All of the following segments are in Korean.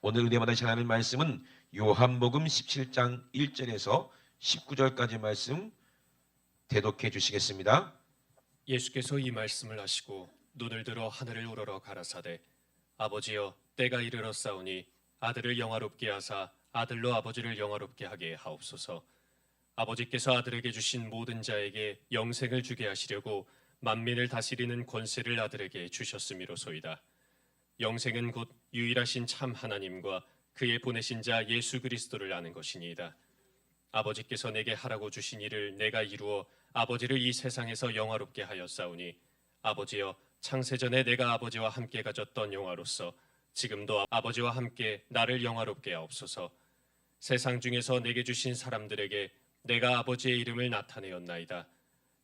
오늘 은혜마다 전하는 말씀은 요한복음 17장 1절에서 19절까지 말씀 대독해 주시겠습니다. 예수께서 이 말씀을 하시고 눈을 들어 하늘을 우러러 가라사대 아버지여 때가 이르렀사오니 아들을 영화롭게 하사 아들로 아버지를 영화롭게 하게 하옵소서. 아버지께서 아들에게 주신 모든 자에게 영생을 주게 하시려고 만민을 다스리는 권세를 아들에게 주셨음이로소이다. 영생은 곧 유일하신 참 하나님과 그의 보내신 자 예수 그리스도를 아는 것이니이다. 아버지께서 내게 하라고 주신 일을 내가 이루어 아버지를 이 세상에서 영화롭게 하였사오니 아버지여 창세전에 내가 아버지와 함께 가졌던 영화로서 지금도 아버지와 함께 나를 영화롭게 하옵소서. 세상 중에서 내게 주신 사람들에게 내가 아버지의 이름을 나타내었나이다.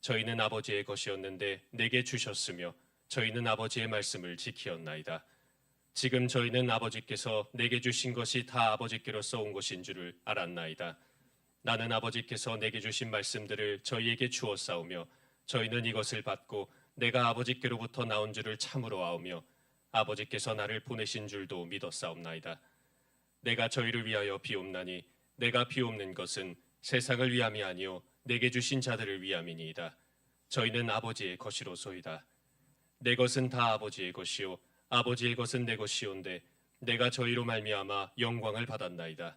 저희는 아버지의 것이었는데 내게 주셨으며 저희는 아버지의 말씀을 지키었나이다. 지금 저희는 아버지께서 내게 주신 것이 다 아버지께로서 온 것인 줄을 알았나이다. 나는 아버지께서 내게 주신 말씀들을 저희에게 주었사오며 저희는 이것을 받고 내가 아버지께로부터 나온 줄을 참으로 아오며 아버지께서 나를 보내신 줄도 믿었사옵나이다. 내가 저희를 위하여 비옵나니 내가 비옵는 것은 세상을 위함이 아니요 내게 주신 자들을 위함이니이다. 저희는 아버지의 것이로소이다. 내 것은 다 아버지의 것이요 아버지의 것은 내 것이온데 내가 저희로 말미암아 영광을 받았나이다.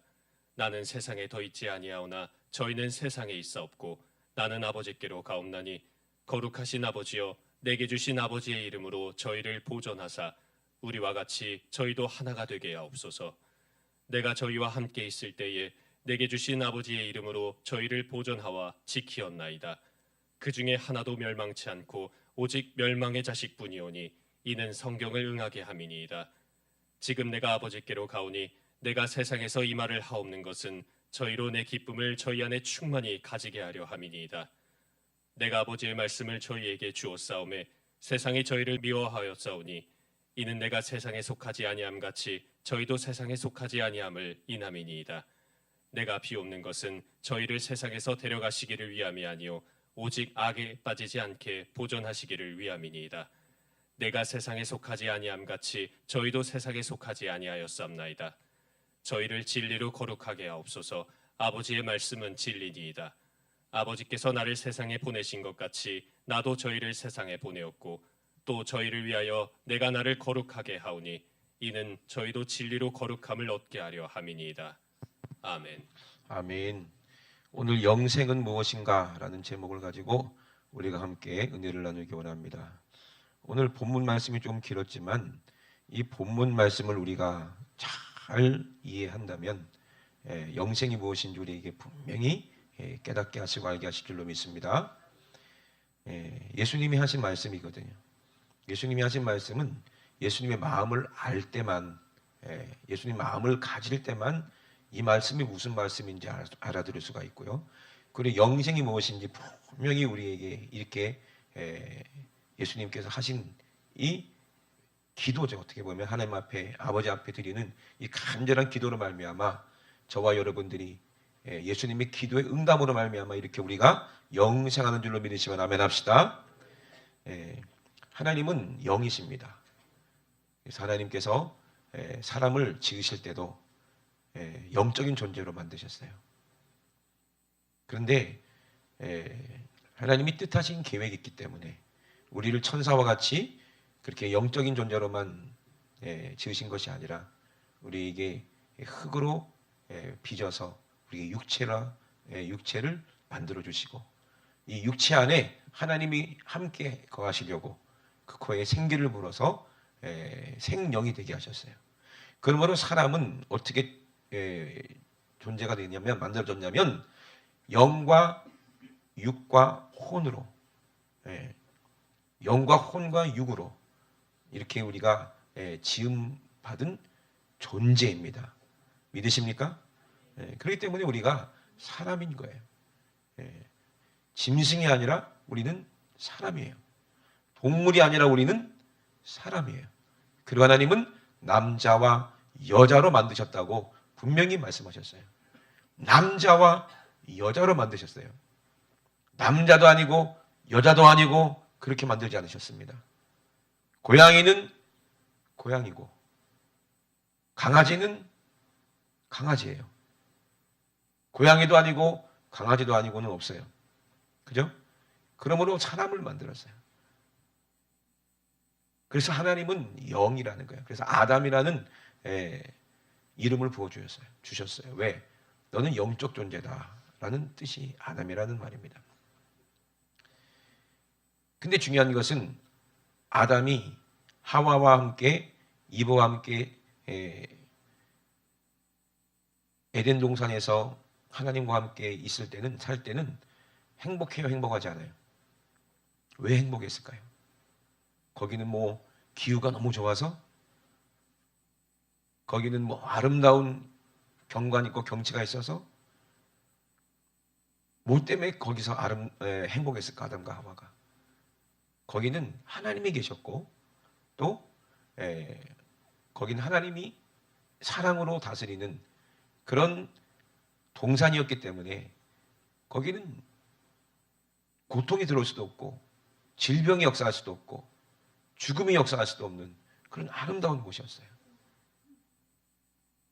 나는 세상에 더 있지 아니하오나 저희는 세상에 있사옵고 나는 아버지께로 가옵나니 거룩하신 아버지여 내게 주신 아버지의 이름으로 저희를 보존하사 우리와 같이 저희도 하나가 되게 하옵소서. 내가 저희와 함께 있을 때에 내게 주신 아버지의 이름으로 저희를 보존하와 지키었나이다. 그 중에 하나도 멸망치 않고 오직 멸망의 자식뿐이오니 이는 성경을 응하게 함이니이다. 지금 내가 아버지께로 가오니 내가 세상에서 이 말을 하옵는 것은 저희로 내 기쁨을 저희 안에 충만히 가지게 하려 함이니이다. 내가 아버지의 말씀을 저희에게 주었사오매 세상이 저희를 미워하였사오니 이는 내가 세상에 속하지 아니함 같이 저희도 세상에 속하지 아니함을 인함이니이다. 내가 비옵는 것은 저희를 세상에서 데려가시기를 위함이 아니요 오직 악에 빠지지 않게 보존하시기를 위함이니이다. 내가 세상에 속하지 아니함 같이 저희도 세상에 속하지 아니하였사옵나이다. 저희를 진리로 거룩하게 하옵소서. 아버지의 말씀은 진리니이다. 아버지께서 나를 세상에 보내신 것 같이 나도 저희를 세상에 보내었고 또 저희를 위하여 내가 나를 거룩하게 하오니 이는 저희도 진리로 거룩함을 얻게 하려 함이니이다. 아멘. 아멘. 오늘 영생은 무엇인가? 라는 제목을 가지고 우리가 함께 은혜를 나누기 원합니다. 오늘 본문 말씀이 좀 길었지만 이 본문 말씀을 우리가 잘 이해한다면 영생이 무엇인지 우리에게 분명히 깨닫게 하시고 알게 하실 줄로 믿습니다. 예수님이 하신 말씀이거든요. 예수님이 하신 말씀은 예수님의 마음을 알 때만, 예수님 마음을 가질 때만 이 말씀이 무슨 말씀인지 알아들을 수가 있고요. 그리고 영생이 무엇인지 분명히 우리에게 이렇게 예수님께서 하신 이 기도죠. 어떻게 보면 하나님 앞에 아버지 앞에 드리는 이 간절한 기도로 말미암아 저와 여러분들이 예수님의 기도의 응답으로 말미암아 이렇게 우리가 영생하는 줄로 믿으시면 아멘 합시다. 하나님은 영이십니다. 그래서 하나님께서 사람을 지으실 때도 영적인 존재로 만드셨어요. 그런데 하나님이 뜻하신 계획이 있기 때문에 우리를 천사와 같이 그렇게 영적인 존재로만 지으신 것이 아니라 우리에게 흙으로 빚어서 우리의 육체를 만들어 주시고 이 육체 안에 하나님이 함께 거하시려고 그 코에 생기를 불어서 생명이 되게 하셨어요. 그러므로 사람은 어떻게 존재가 되냐면 만들어졌냐면 영과 육과 혼으로 영과 혼과 육으로 이렇게 우리가 지음 받은 존재입니다. 믿으십니까? 그렇기 때문에 우리가 사람인 거예요. 짐승이 아니라 우리는 사람이에요. 동물이 아니라 우리는 사람이에요. 그리고 하나님은 남자와 여자로 만드셨다고 분명히 말씀하셨어요. 남자와 여자로 만드셨어요. 남자도 아니고 여자도 아니고 그렇게 만들지 않으셨습니다. 고양이는 고양이고 강아지는 강아지예요. 고양이도 아니고 강아지도 아니고는 없어요. 그죠? 그러므로 사람을 만들었어요. 그래서 하나님은 영이라는 거예요. 그래서 아담이라는 이름을 주셨어요. 왜? 너는 영적 존재다 라는 뜻이 아담이라는 말입니다. 근데 중요한 것은 아담이 하와와 함께 이브와 함께 에덴 동산에서 하나님과 함께 있을 때는, 살 때는 행복해요, 행복하지 않아요? 왜 행복했을까요? 거기는 뭐 기후가 너무 좋아서? 거기는 뭐 아름다운 경관 있고 경치가 있어서? 뭐 때문에 거기서 행복했을까, 아담과 하와가? 거기는 하나님이 계셨고, 또 거기는 하나님이 사랑으로 다스리는 그런 동산이었기 때문에 거기는 고통이 들어올 수도 없고, 질병이 역사할 수도 없고, 죽음이 역사할 수도 없는 그런 아름다운 곳이었어요.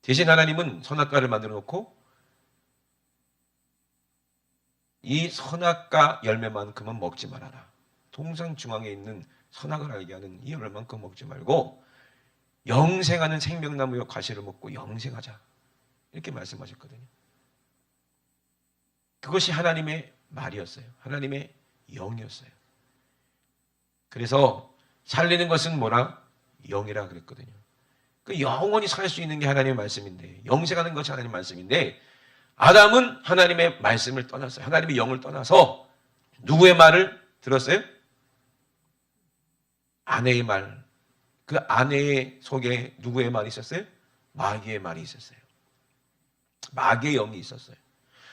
대신 하나님은 선악과를 만들어 놓고 이 선악과 열매만큼은 먹지 말아라. 동산 중앙에 있는 선악을 알게 하는 이 열매만큼 먹지 말고 영생하는 생명나무의 과실을 먹고 영생하자. 이렇게 말씀하셨거든요. 그것이 하나님의 말이었어요. 하나님의 영이었어요. 그래서 살리는 것은 뭐라? 영이라 그랬거든요. 그 영원히 살 수 있는 게 하나님의 말씀인데, 영생하는 것이 하나님의 말씀인데, 아담은 하나님의 말씀을 떠났어요. 하나님의 영을 떠나서 누구의 말을 들었어요? 아내의 말. 그 아내의 속에 누구의 말이 있었어요? 마귀의 말이 있었어요. 마귀의 영이 있었어요.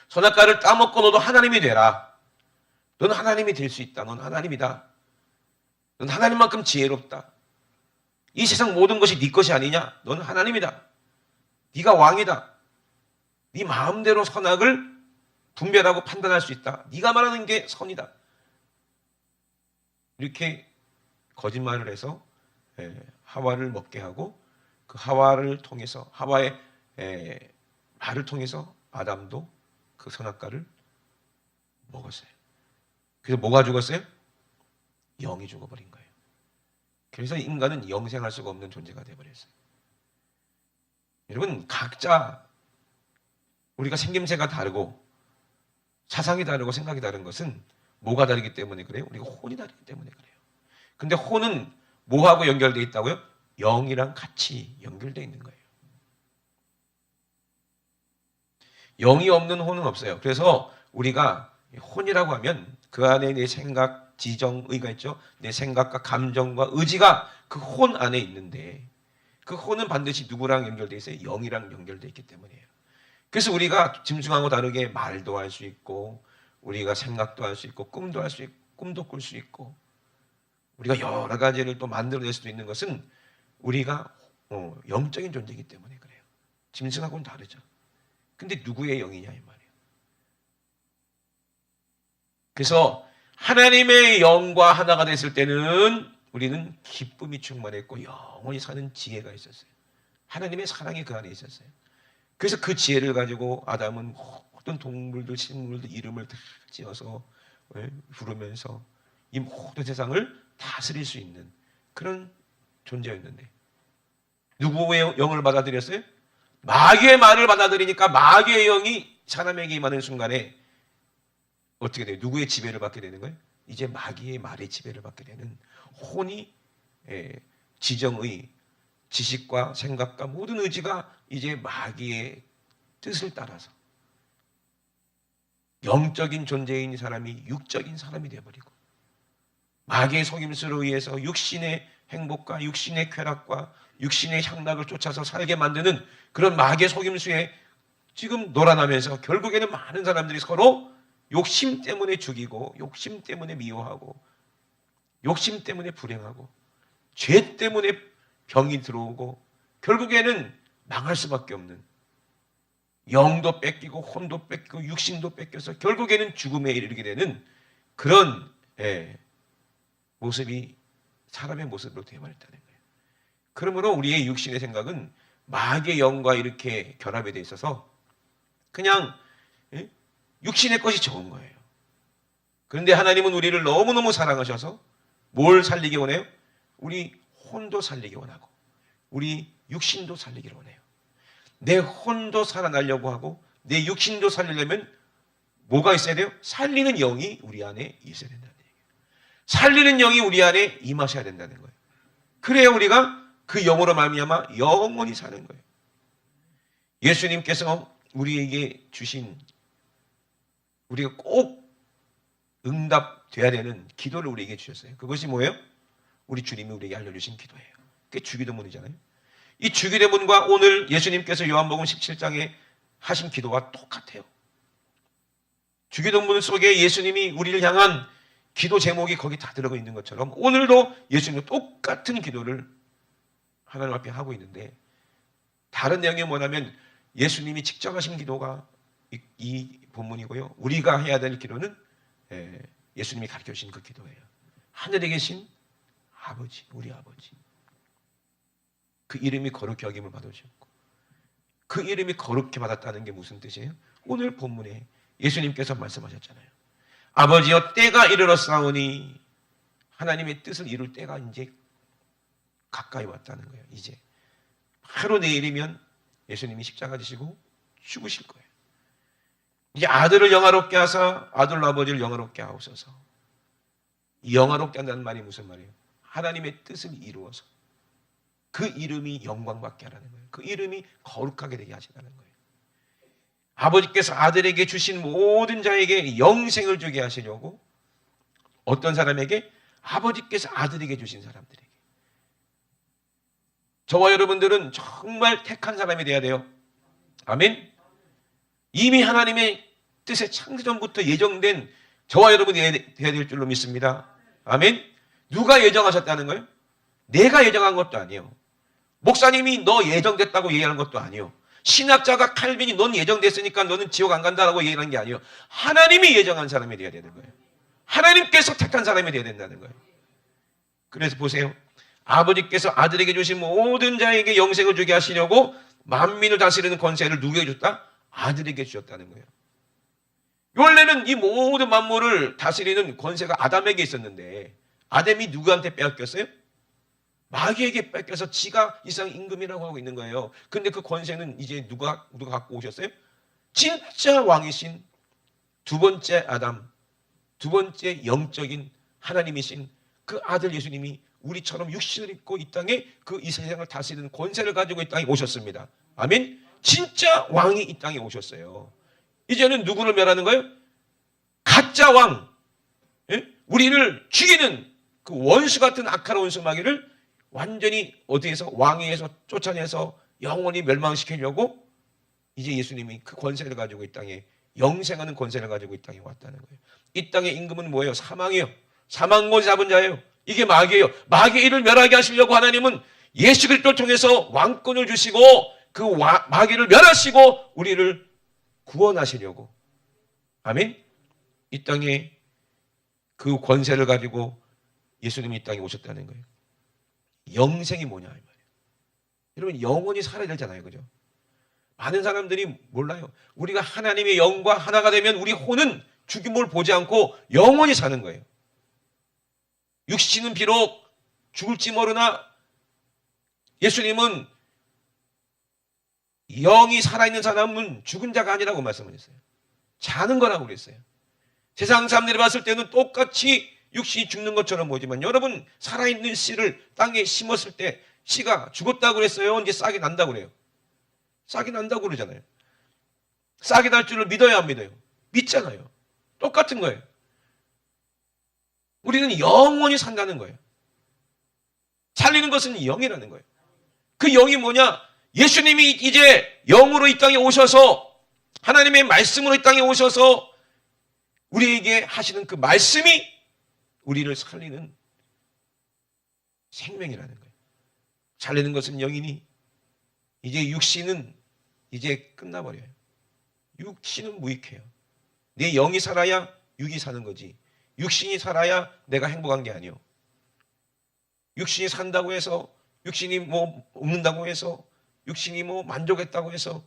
선악과를 따먹고 너도 하나님이 되라. 넌 하나님이 될 수 있다. 넌 하나님이다. 넌 하나님만큼 지혜롭다. 이 세상 모든 것이 네 것이 아니냐? 넌 하나님이다. 네가 왕이다. 네 마음대로 선악을 분별하고 판단할 수 있다. 네가 말하는 게 선이다. 이렇게 거짓말을 해서 하와를 먹게 하고, 그 하와를 통해서, 하와의 말을 통해서 아담도 그 선악과를 먹었어요. 그래서 뭐가 죽었어요? 영이 죽어버린 거예요. 그래서 인간은 영생할 수가 없는 존재가 되어버렸어요. 여러분, 각자 우리가 생김새가 다르고 사상이 다르고 생각이 다른 것은 뭐가 다르기 때문에 그래요? 우리가 혼이 다르기 때문에 그래요. 근데 혼은 뭐하고 연결되어 있다고요? 영이랑 같이 연결되어 있는 거예요. 영이 없는 혼은 없어요. 그래서 우리가 혼이라고 하면 그 안에 내 생각, 지정, 의가 있죠. 내 생각과 감정과 의지가 그 혼 안에 있는데, 그 혼은 반드시 누구랑 연결되어 있어요? 영이랑 연결되어 있기 때문이에요. 그래서 우리가 짐승하고 다르게 말도 할 수 있고, 우리가 생각도 할 수 있고, 꿈도 할 수 있고, 꿈도 꿀 수 있고, 우리가 여러 가지를 또 만들어낼 수도 있는 것은 우리가 영적인 존재이기 때문에 그래요. 짐승하고는 다르죠. 근데 누구의 영이냐 이 말이에요. 그래서 하나님의 영과 하나가 됐을 때는 우리는 기쁨이 충만했고 영원히 사는 지혜가 있었어요. 하나님의 사랑이 그 안에 있었어요. 그래서 그 지혜를 가지고 아담은 모든 동물들, 식물들 이름을 다 지어서 부르면서 이 모든 세상을 다스릴 수 있는 그런 존재였는데, 누구의 영을 받아들였어요? 마귀의 말을 받아들이니까 마귀의 영이 사람에게 임하는 순간에 어떻게 돼요? 누구의 지배를 받게 되는 거예요? 이제 마귀의 말의 지배를 받게 되는, 혼이 지정의, 지식과 생각과 모든 의지가 이제 마귀의 뜻을 따라서 영적인 존재인 사람이 육적인 사람이 되어버리고, 마귀의 속임수로 의해서 육신의 행복과 육신의 쾌락과 육신의 향락을 쫓아서 살게 만드는 그런 마귀의 속임수에 지금 놀아나면서 결국에는 많은 사람들이 서로 욕심 때문에 죽이고, 욕심 때문에 미워하고, 욕심 때문에 불행하고, 죄 때문에 병이 들어오고, 결국에는 망할 수밖에 없는, 영도 뺏기고 혼도 뺏기고 육신도 뺏겨서 결국에는 죽음에 이르게 되는 그런 모습이 사람의 모습으로 되어버렸다는 거예요. 그러므로 우리의 육신의 생각은 마귀의 영과 이렇게 결합이 돼 있어서 그냥 육신의 것이 좋은 거예요. 그런데 하나님은 우리를 너무너무 사랑하셔서 뭘 살리기 원해요? 우리 혼도 살리기 원하고 우리 육신도 살리기를 원해요. 내 혼도 살아나려고 하고 내 육신도 살리려면 뭐가 있어야 돼요? 살리는 영이 우리 안에 있어야 된다는 얘기예요. 살리는 영이 우리 안에 임하셔야 된다는 거예요. 그래야 우리가 그 영으로 말미암아 영원히 사는 거예요. 예수님께서 우리에게 주신 우리가 꼭 응답돼야 되는 기도를 우리에게 주셨어요. 그것이 뭐예요? 우리 주님이 우리에게 알려주신 기도예요. 그게 주기도문이잖아요. 이 주기도문과 오늘 예수님께서 요한복음 17장에 하신 기도와 똑같아요. 주기도문 속에 예수님이 우리를 향한 기도 제목이 거기 다 들어가 있는 것처럼 오늘도 예수님은 똑같은 기도를 하나님 앞에 하고 있는데 다른 내용이 뭐냐면 예수님이 직접 하신 기도가 이 본문이고요. 우리가 해야 될 기도는 예수님이 가르쳐 주신 그 기도예요. 하늘에 계신 아버지, 우리 아버지. 그 이름이 거룩히 여김을 받으셨고 그 이름이 거룩히 받았다는 게 무슨 뜻이에요? 오늘 본문에 예수님께서 말씀하셨잖아요. 아버지여 때가 이르렀사오니 하나님의 뜻을 이룰 때가 이제 가까이 왔다는 거예요. 이제 바로 내일이면 예수님이 십자가 지시고 죽으실 거예요. 이제 아들을 영화롭게 하사 아들로 아버지를 영화롭게 하옵소서. 영화롭게 한다는 말이 무슨 말이에요? 하나님의 뜻을 이루어서 그 이름이 영광받게 하라는 거예요. 그 이름이 거룩하게 되게 하시라는 거예요. 아버지께서 아들에게 주신 모든 자에게 영생을 주게 하시려고 어떤 사람에게? 아버지께서 아들에게 주신 사람들에게. 저와 여러분들은 정말 택한 사람이 돼야 돼요. 아멘. 이미 하나님의 뜻에 창세전부터 예정된 저와 여러분이 되어야 될 줄로 믿습니다. 아멘. 누가 예정하셨다는 거예요? 내가 예정한 것도 아니에요. 목사님이 너 예정됐다고 얘기하는 것도 아니에요. 신학자가 칼빈이 넌 예정됐으니까 너는 지옥 안 간다라고 얘기하는 게 아니에요. 하나님이 예정한 사람이 되어야 되는 거예요. 하나님께서 택한 사람이 되어야 된다는 거예요. 그래서 보세요. 아버지께서 아들에게 주신 모든 자에게 영생을 주게 하시려고 만민을 다스리는 권세를 누구에게 줬다? 아들에게 주셨다는 거예요. 원래는 이 모든 만물을 다스리는 권세가 아담에게 있었는데 아담이 누구한테 빼앗겼어요? 마귀에게 뺏겨서 지가 이상 임금이라고 하고 있는 거예요. 근데 그 권세는 이제 누가 갖고 오셨어요? 진짜 왕이신 두 번째 아담, 두 번째 영적인 하나님이신 그 아들 예수님이 우리처럼 육신을 입고 이 땅에 그 이 세상을 다스리는 권세를 가지고 이 땅에 오셨습니다. 아멘. 진짜 왕이 이 땅에 오셨어요. 이제는 누구를 멸하는 거예요? 가짜 왕, 우리를 죽이는 그 원수 같은 악한 원수 마귀를 완전히 어디에서 왕위에서 쫓아내서 영원히 멸망시키려고 이제 예수님이 그 권세를 가지고 이 땅에 영생하는 권세를 가지고 이 땅에 왔다는 거예요. 이 땅의 임금은 뭐예요? 사망이에요. 사망권 잡은 자예요. 이게 마귀예요. 마귀의 일을 멸하게 하시려고 하나님은 예수 그리스도를 통해서 왕권을 주시고 그 마귀를 멸하시고 우리를 구원하시려고. 아멘. 이 땅에 그 권세를 가지고 예수님이 이 땅에 오셨다는 거예요. 영생이 뭐냐 이 말이에요. 여러분 영원히 살아야 되잖아요. 그죠? 많은 사람들이 몰라요. 우리가 하나님의 영과 하나가 되면 우리 혼은 죽임을 보지 않고 영원히 사는 거예요. 육신은 비록 죽을지 모르나 예수님은 영이 살아있는 사람은 죽은 자가 아니라고 말씀하셨어요. 자는 거라고 그랬어요. 세상 사람들이 봤을 때는 똑같이 육신이 죽는 것처럼 보이지만 여러분 살아있는 씨를 땅에 심었을 때 씨가 죽었다고 그랬어요? 이제 싹이 난다고 그래요. 싹이 난다고 그러잖아요. 싹이 날 줄을 믿어야 안 믿어요? 믿잖아요. 똑같은 거예요. 우리는 영원히 산다는 거예요. 살리는 것은 영이라는 거예요. 그 영이 뭐냐? 예수님이 이제 영으로 이 땅에 오셔서 하나님의 말씀으로 이 땅에 오셔서 우리에게 하시는 그 말씀이 우리를 살리는 생명이라는 거예요. 살리는 것은 영이니 이제 육신은 이제 끝나버려요. 육신은 무익해요. 내 영이 살아야 육이 사는 거지. 육신이 살아야 내가 행복한 게 아니에요. 육신이 산다고 해서 육신이 뭐 없는다고 해서 육신이 뭐 만족했다고 해서,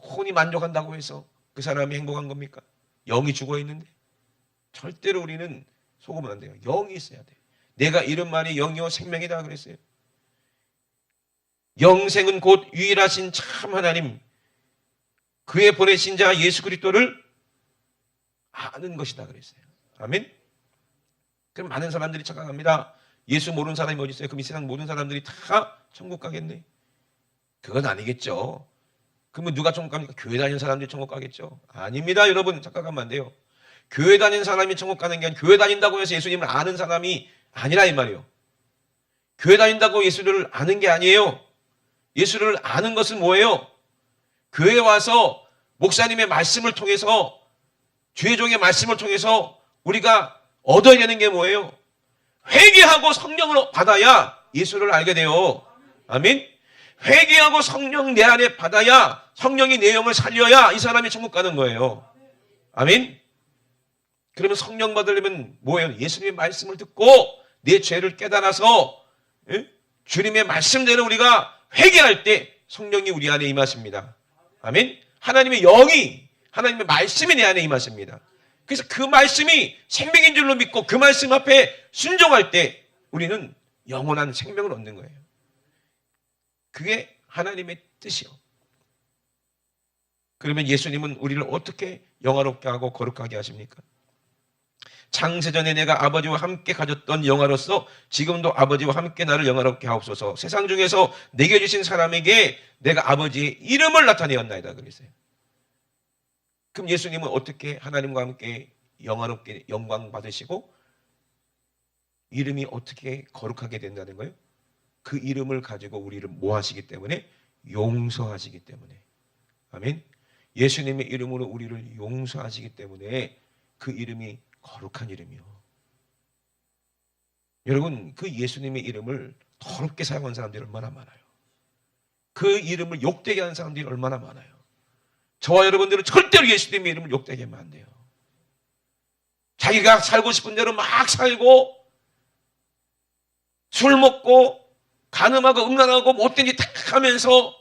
혼이 만족한다고 해서 그 사람이 행복한 겁니까? 영이 죽어 있는데. 절대로 우리는 속으면 안 돼요. 영이 있어야 돼. 내가 이런 말이 영이요 생명이다 그랬어요. 영생은 곧 유일하신 참 하나님, 그의 보내신 자 예수 그리스도를 아는 것이다 그랬어요. 아멘. 그럼 많은 사람들이 착각합니다. 예수 모르는 사람이 어디 있어요? 그럼 이 세상 모든 사람들이 다 천국 가겠네? 그건 아니겠죠. 그러면 누가 천국 갑니까? 교회 다니는 사람들이 천국 가겠죠. 아닙니다. 여러분 착각하면 안 돼요. 교회 다니는 사람이 천국 가는 게 아니라 교회 다닌다고 해서 예수님을 아는 사람이 아니라 이 말이에요. 교회 다닌다고 예수를 아는 게 아니에요. 예수를 아는 것은 뭐예요? 교회에 와서 목사님의 말씀을 통해서, 주의 종의 말씀을 통해서 우리가 얻어야 되는 게 뭐예요? 회개하고 성령을 받아야 예수를 알게 돼요. 아멘. 회개하고 성령 내 안에 받아야, 성령이 내 영을 살려야 이 사람이 천국 가는 거예요. 아멘. 그러면 성령 받으려면 뭐예요? 예수님의 말씀을 듣고 내 죄를 깨달아서 주님의 말씀대로 우리가 회개할 때 성령이 우리 안에 임하십니다. 아멘. 하나님의 영이, 하나님의 말씀이 내 안에 임하십니다. 그래서 그 말씀이 생명인 줄로 믿고 그 말씀 앞에 순종할 때 우리는 영원한 생명을 얻는 거예요. 그게 하나님의 뜻이요. 그러면 예수님은 우리를 어떻게 영화롭게 하고 거룩하게 하십니까? 창세전에 내가 아버지와 함께 가졌던 영화로서 지금도 아버지와 함께 나를 영화롭게 하옵소서. 세상 중에서 내게 주신 사람에게 내가 아버지의 이름을 나타내었나이다 그랬어요. 그럼 예수님은 어떻게 하나님과 함께 영화롭게 영광 받으시고 이름이 어떻게 거룩하게 된다는 거예요? 그 이름을 가지고 우리를 뭐 하시기 때문에? 용서하시기 때문에. 아멘. 예수님의 이름으로 우리를 용서하시기 때문에 그 이름이 거룩한 이름이요. 여러분, 그 예수님의 이름을 더럽게 사용한 사람들이 얼마나 많아요. 그 이름을 욕되게 하는 사람들이 얼마나 많아요. 저와 여러분들은 절대로 예수님의 이름을 욕되게 하면 안 돼요. 자기가 살고 싶은 대로 막 살고 술 먹고 간음하고 음란하고 못된 짓 탁 하면서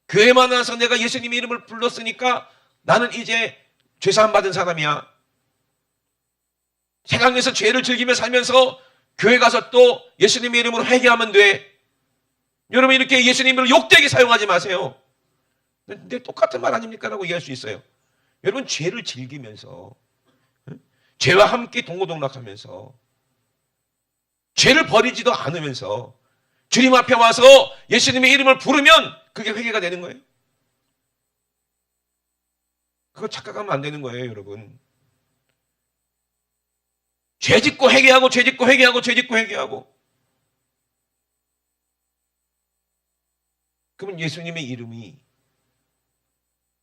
교회만 와서 내가 예수님의 이름을 불렀으니까 나는 이제 죄사함 받은 사람이야. 세상에서 죄를 즐기며 살면서 교회 가서 또 예수님의 이름으로 회개하면 돼. 여러분 이렇게 예수님을 욕되게 사용하지 마세요. 근데 똑같은 말 아닙니까? 라고 얘기할 수 있어요. 여러분 죄를 즐기면서 죄와 함께 동고동락하면서 죄를 버리지도 않으면서 주님 앞에 와서 예수님의 이름을 부르면 그게 회개가 되는 거예요. 그거 착각하면 안 되는 거예요, 여러분. 죄 짓고 회개하고 죄 짓고 회개하고 죄 짓고 회개하고. 그러면 예수님의 이름이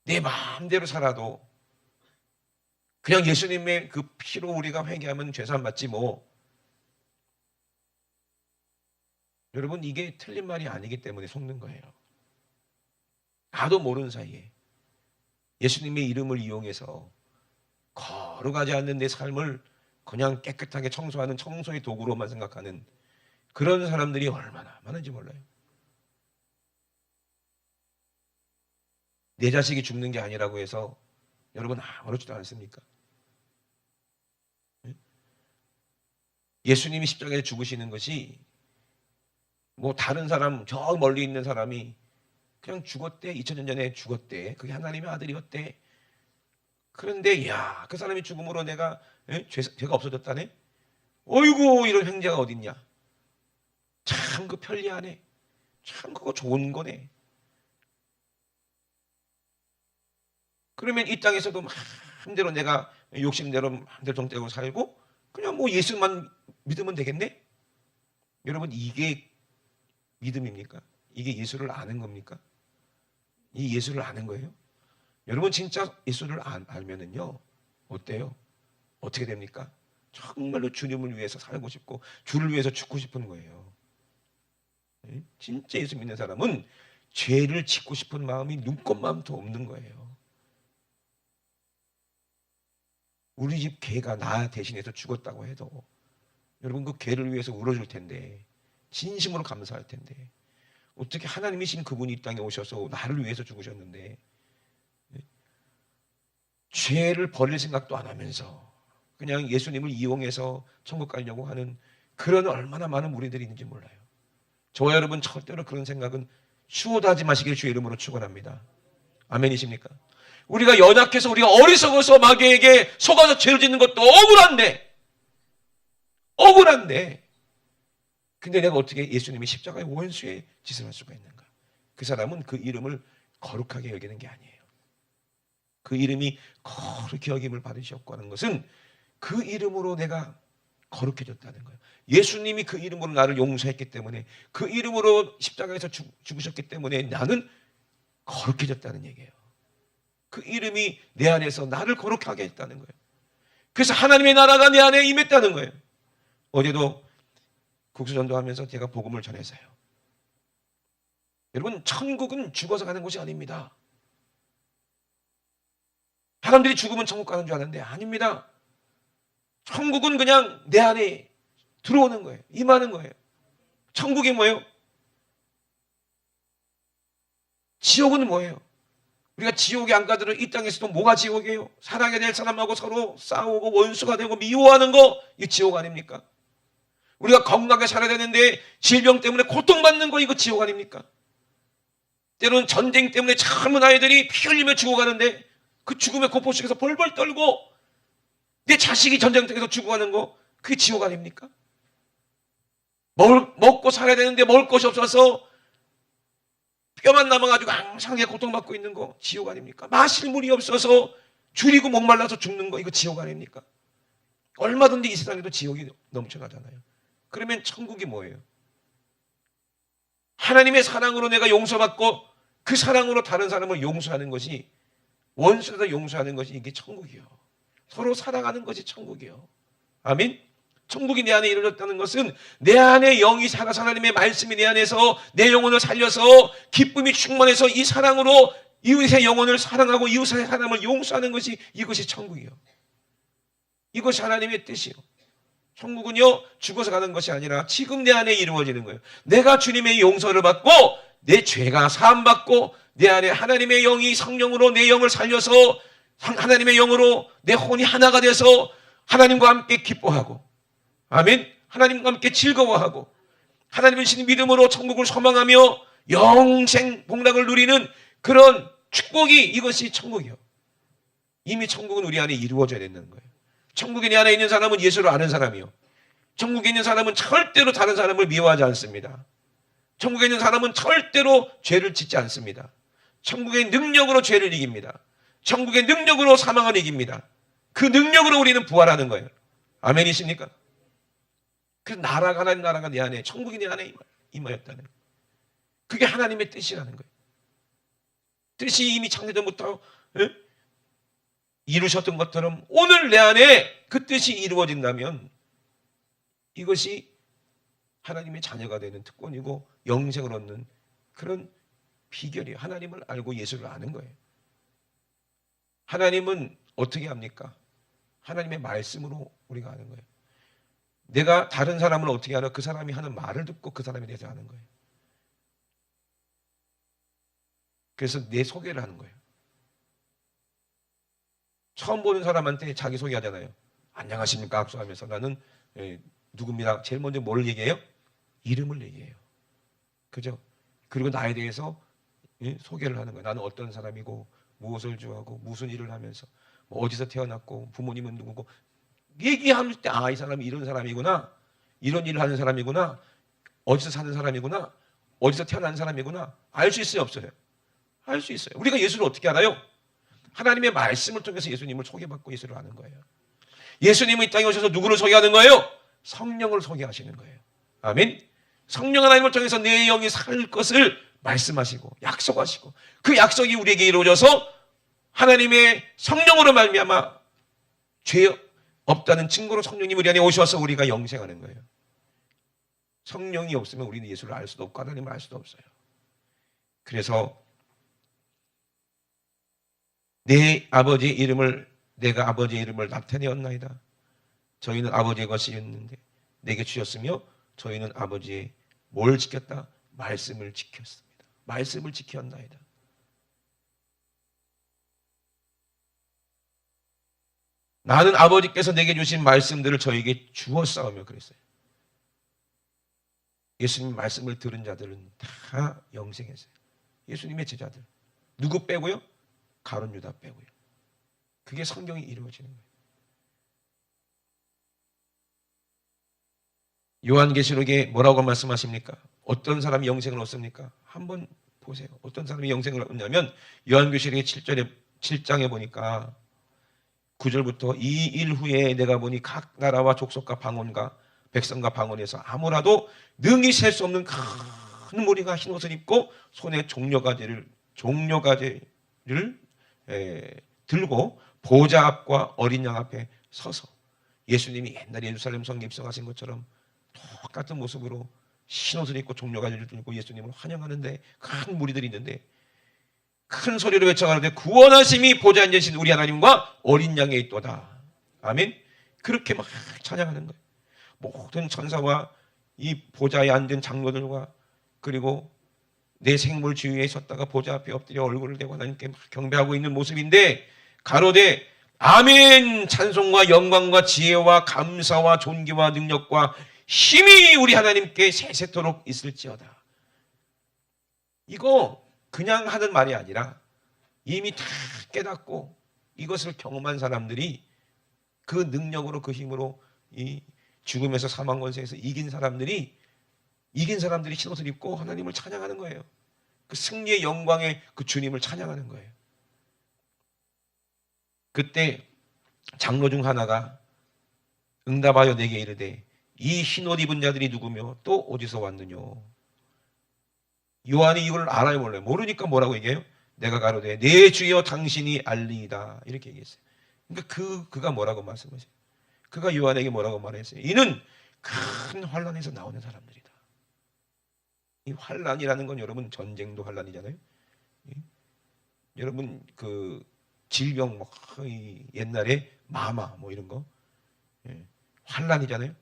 내 마음대로 살아도 그냥 예수님의 그 피로 우리가 회개하면 죄사함 받지 뭐. 여러분 이게 틀린 말이 아니기 때문에 속는 거예요. 나도 모르는 사이에 예수님의 이름을 이용해서 거룩하지 않는 내 삶을 그냥 깨끗하게 청소하는 청소의 도구로만 생각하는 그런 사람들이 얼마나 많은지 몰라요. 내 자식이 죽는 게 아니라고 해서 여러분 아무렇지도 않습니까? 예수님이 십자가에 죽으시는 것이 뭐 다른 사람 저 멀리 있는 사람이 그냥 죽었대. 2000년 전에 죽었대. 그게 하나님의 아들이었대. 그런데 야, 그 사람이 죽음으로 내가 죄가 없어졌다네. 어이구 이런 형제가 어딨냐. 참 그 편리하네. 참 그거 좋은 거네. 그러면 이 땅에서도 마음대로 내가 욕심대로 마음대로 정대로 살고 그냥 뭐 예수만 믿으면 되겠네? 여러분 이게 믿음입니까? 이게 예수를 아는 겁니까? 이 예수를 아는 거예요? 여러분 진짜 예수를 알면은요 어때요? 어떻게 됩니까? 정말로 주님을 위해서 살고 싶고 주를 위해서 죽고 싶은 거예요. 진짜 예수 믿는 사람은 죄를 짓고 싶은 마음이 눈꼽만도 없는 거예요. 우리 집 개가 나 대신해서 죽었다고 해도 여러분 그 개를 위해서 울어줄 텐데 진심으로 감사할 텐데 어떻게 하나님이신 그분이 이 땅에 오셔서 나를 위해서 죽으셨는데 죄를 버릴 생각도 안 하면서 그냥 예수님을 이용해서 천국 가려고 하는 그런 얼마나 많은 무리들이 있는지 몰라요. 저와 여러분 절대로 그런 생각은 추호도 하지 마시길 주의 이름으로 축원합니다. 아멘이십니까? 우리가 연약해서 우리가 어리석어서 마귀에게 속아서 죄를 짓는 것도 억울한데 근데 내가 어떻게 예수님이 십자가의 원수의 짓을 할 수가 있는가? 그 사람은 그 이름을 거룩하게 여기는 게 아니에요. 그 이름이 거룩히 여김을 받으셨고 하는 것은 그 이름으로 내가 거룩해졌다는 거예요. 예수님이 그 이름으로 나를 용서했기 때문에 그 이름으로 십자가에서 죽으셨기 때문에 나는 거룩해졌다는 얘기예요. 그 이름이 내 안에서 나를 거룩하게 했다는 거예요. 그래서 하나님의 나라가 내 안에 임했다는 거예요. 어제도 국수전도하면서 제가 복음을 전해서요. 여러분 천국은 죽어서 가는 곳이 아닙니다. 사람들이 죽으면 천국 가는 줄 아는데 아닙니다. 천국은 그냥 내 안에 들어오는 거예요. 임하는 거예요. 천국이 뭐예요? 지옥은 뭐예요? 우리가 지옥에 안 가더라도 이 땅에서도 뭐가 지옥이에요? 사랑해야 될 사람하고 서로 싸우고 원수가 되고 미워하는 거 이거 지옥 아닙니까? 우리가 건강하게 살아야 되는데 질병 때문에 고통받는 거 이거 지옥 아닙니까? 때로는 전쟁 때문에 젊은 아이들이 피 흘리며 죽어가는데 그 죽음의 공포 속에서 벌벌 떨고 내 자식이 전쟁터에서 죽어가는 거 그게 지옥 아닙니까? 먹고 살아야 되는데 먹을 것이 없어서 뼈만 남아가지고 항상 고통받고 있는 거 지옥 아닙니까? 마실 물이 없어서 줄이고 목말라서 죽는 거 이거 지옥 아닙니까? 얼마든지 이 세상에도 지옥이 넘쳐나잖아요. 그러면 천국이 뭐예요? 하나님의 사랑으로 내가 용서받고 그 사랑으로 다른 사람을 용서하는 것이 원수에다 용서하는 것이 이게 천국이요. 서로 사랑하는 것이 천국이요. 아멘? 천국이 내 안에 이루어졌다는 것은 내 안에 영이 살아서 하나님의 말씀이 내 안에서 내 영혼을 살려서 기쁨이 충만해서 이 사랑으로 이웃의 영혼을 사랑하고 이웃의 사람을 용서하는 것이 이것이 천국이요. 이것이 하나님의 뜻이요. 천국은요 죽어서 가는 것이 아니라 지금 내 안에 이루어지는 거예요. 내가 주님의 용서를 받고 내 죄가 사함받고 내 안에 하나님의 영이 성령으로 내 영을 살려서 하나님의 영으로 내 혼이 하나가 돼서 하나님과 함께 기뻐하고 아멘. 하나님과 함께 즐거워하고 하나님을 신 믿음으로 천국을 소망하며 영생 복락을 누리는 그런 축복이 이것이 천국이요. 이미 천국은 우리 안에 이루어져야 되는 거예요. 천국에 내 안에 있는 사람은 예수를 아는 사람이요. 천국에 있는 사람은 절대로 다른 사람을 미워하지 않습니다. 천국에 있는 사람은 절대로 죄를 짓지 않습니다. 천국의 능력으로 죄를 이깁니다. 천국의 능력으로 사망을 이깁니다. 그 능력으로 우리는 부활하는 거예요. 아멘이십니까? 그 나라가 하나님 나라가 내 안에 천국이 내 안에 임하였다는 거예요. 그게 하나님의 뜻이라는 거예요. 뜻이 이미 창세전부터 이루셨던 것처럼 오늘 내 안에 그 뜻이 이루어진다면 이것이 하나님의 자녀가 되는 특권이고 영생을 얻는 그런 비결이에요. 하나님을 알고 예수를 아는 거예요. 하나님은 어떻게 합니까? 하나님의 말씀으로 우리가 아는 거예요. 내가 다른 사람을 어떻게 알아? 그 사람이 하는 말을 듣고 그 사람에 대해서 아는 거예요. 그래서 내 소개를 하는 거예요. 처음 보는 사람한테 자기 소개하잖아요. 안녕하십니까? 악수하면서 나는 누굽니다. 제일 먼저 뭘 얘기해요? 이름을 얘기해요. 그죠? 그리고 나에 대해서 소개를 하는 거예요. 나는 어떤 사람이고 무엇을 좋아하고 무슨 일을 하면서 뭐 어디서 태어났고 부모님은 누구고 얘기할 때 이 사람이 이런 사람이구나. 이런 일을 하는 사람이구나. 어디서 사는 사람이구나. 어디서 태어난 사람이구나. 알 수 있어요? 없어요? 알 수 있어요. 우리가 예수를 어떻게 알아요? 하나님의 말씀을 통해서 예수님을 소개받고 예수를 아는 거예요. 예수님은 이 땅에 오셔서 누구를 소개하는 거예요? 성령을 소개하시는 거예요. 아멘. 성령 하나님을 통해서 내 영이 살 것을 말씀하시고 약속하시고 그 약속이 우리에게 이루어져서 하나님의 성령으로 말미암아 죄 없다는 증거로 성령님 우리 안에 오셔서 우리가 영생하는 거예요. 성령이 없으면 우리는 예수를 알 수도 없고 하나님을 알 수도 없어요. 그래서 내 아버지의 이름을 내가 아버지의 이름을 나타내었나이다. 저희는 아버지의 것이었는데 내게 주셨으며 저희는 아버지의 뭘 지켰다? 말씀을 지켰습니다. 말씀을 지켰나이다. 나는 아버지께서 내게 주신 말씀들을 저에게 주었사오며 그랬어요. 예수님 말씀을 들은 자들은 다 영생했어요. 예수님의 제자들. 누구 빼고요? 가룟 유다 빼고요. 그게 성경이 이루어지는 거예요. 요한계시록에 뭐라고 말씀하십니까? 어떤 사람이 영생을 얻습니까? 한번 보세요. 어떤 사람이 영생을 얻냐면 요한계시록의 7장에 보니까 9절부터 이 일 후에 내가 보니 각 나라와 족속과 방언과 백성과 방언에서 아무라도 능히 셀 수 없는 큰 무리가 흰옷을 입고 손에 종려가지를 들고 보좌 앞과 어린 양 앞에 서서 예수님이 옛날에 예루살렘 성에 입성하신 것처럼 똑같은 모습으로 흰옷을 입고 종려가지를 들고 예수님을 환영하는데 큰 무리들이 있는데 큰 소리로 외쳐가는데 구원하심이 보좌에 앉으신 우리 하나님과 어린 양에 있도다. 아멘. 그렇게 막 찬양하는 거예요. 모든 천사와 이 보좌에 앉은 장로들과 그리고 내 생물 주위에 섰다가 보좌 앞에 엎드려 얼굴을 대고 하나님께 막 경배하고 있는 모습인데 가로되 아멘 찬송과 영광과 지혜와 감사와 존귀와 능력과 힘이 우리 하나님께 세세토록 있을지어다. 이거 그냥 하는 말이 아니라 이미 다 깨닫고 이것을 경험한 사람들이 그 능력으로 그 힘으로 이 죽음에서 사망 권세에서 이긴 사람들이 흰옷을 입고 하나님을 찬양하는 거예요. 그 승리의 영광의 그 주님을 찬양하는 거예요. 그때 장로 중 하나가 응답하여 내게 이르되 이 흰옷 입은 자들이 누구며 또 어디서 왔느뇨? 요한이 이걸 알아요 몰라요? 모르니까 뭐라고 얘기해요? 내가 가로되 내 주여 당신이 알리이다 이렇게 얘기했어요. 그러니까 그가 뭐라고 말씀하세요? 그가 요한에게 뭐라고 말했어요? 이는 큰 환난에서 나오는 사람들이다. 이 환난이라는 건 여러분 전쟁도 환난이잖아요. 여러분 그 질병 뭐 옛날에 마마 뭐 이런 거 환난이잖아요.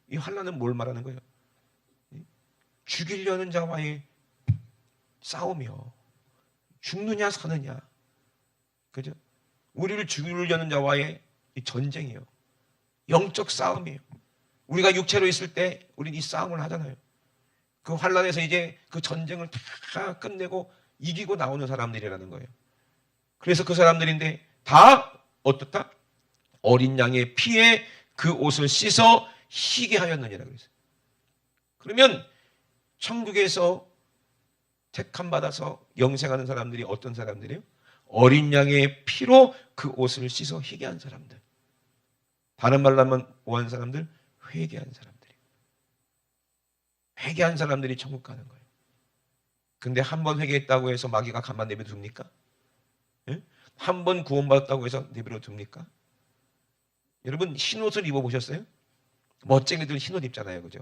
이 환난은 뭘 말하는 거예요? 죽이려는 자와의 싸움이요. 죽느냐 사느냐. 그죠? 우리를 죽이려는 자와의 이 전쟁이요. 영적 싸움이에요. 우리가 육체로 있을 때 우리는 이 싸움을 하잖아요. 그 환난에서 이제 그 전쟁을 다 끝내고 이기고 나오는 사람들이라는 거예요. 그래서 그 사람들인데 다 어떻다? 어린 양의 피에 그 옷을 씻어 희게 하였느니라 그랬어요. 그러면 천국에서 택함 받아서 영생하는 사람들이 어떤 사람들이에요? 어린 양의 피로 그 옷을 씻어 희게 한 사람들. 다른 말로 하면 뭐 한 사람들? 회개한 사람들이에요. 회개한 사람들이 천국 가는 거예요. 근데 한 번 회개했다고 해서 마귀가 가만 내버려 둡니까? 한 번 구원받았다고 해서 내버려 둡니까? 여러분 흰옷을 입어보셨어요? 멋쟁이들 흰옷 입잖아요. 그죠?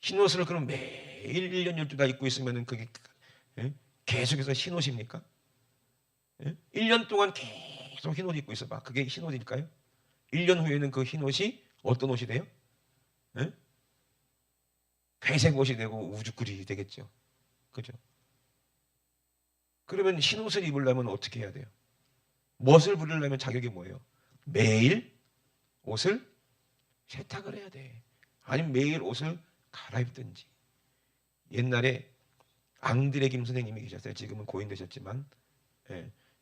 흰옷을 그럼 매일 1년 12달 입고 있으면 그게 계속해서 흰옷입니까? 1년 동안 계속 흰옷 입고 있어봐. 그게 흰옷일까요? 1년 후에는 그 흰옷이 어떤 옷이 돼요? 회색 옷이 되고 우주꿀이 되겠죠. 그죠? 그러면 흰옷을 입으려면 어떻게 해야 돼요? 멋을 부리려면 자격이 뭐예요? 매일 옷을 세탁을 해야 돼. 아니면 매일 옷을 갈아입든지. 옛날에 앙드레 김 선생님이 계셨어요. 지금은 고인 되셨지만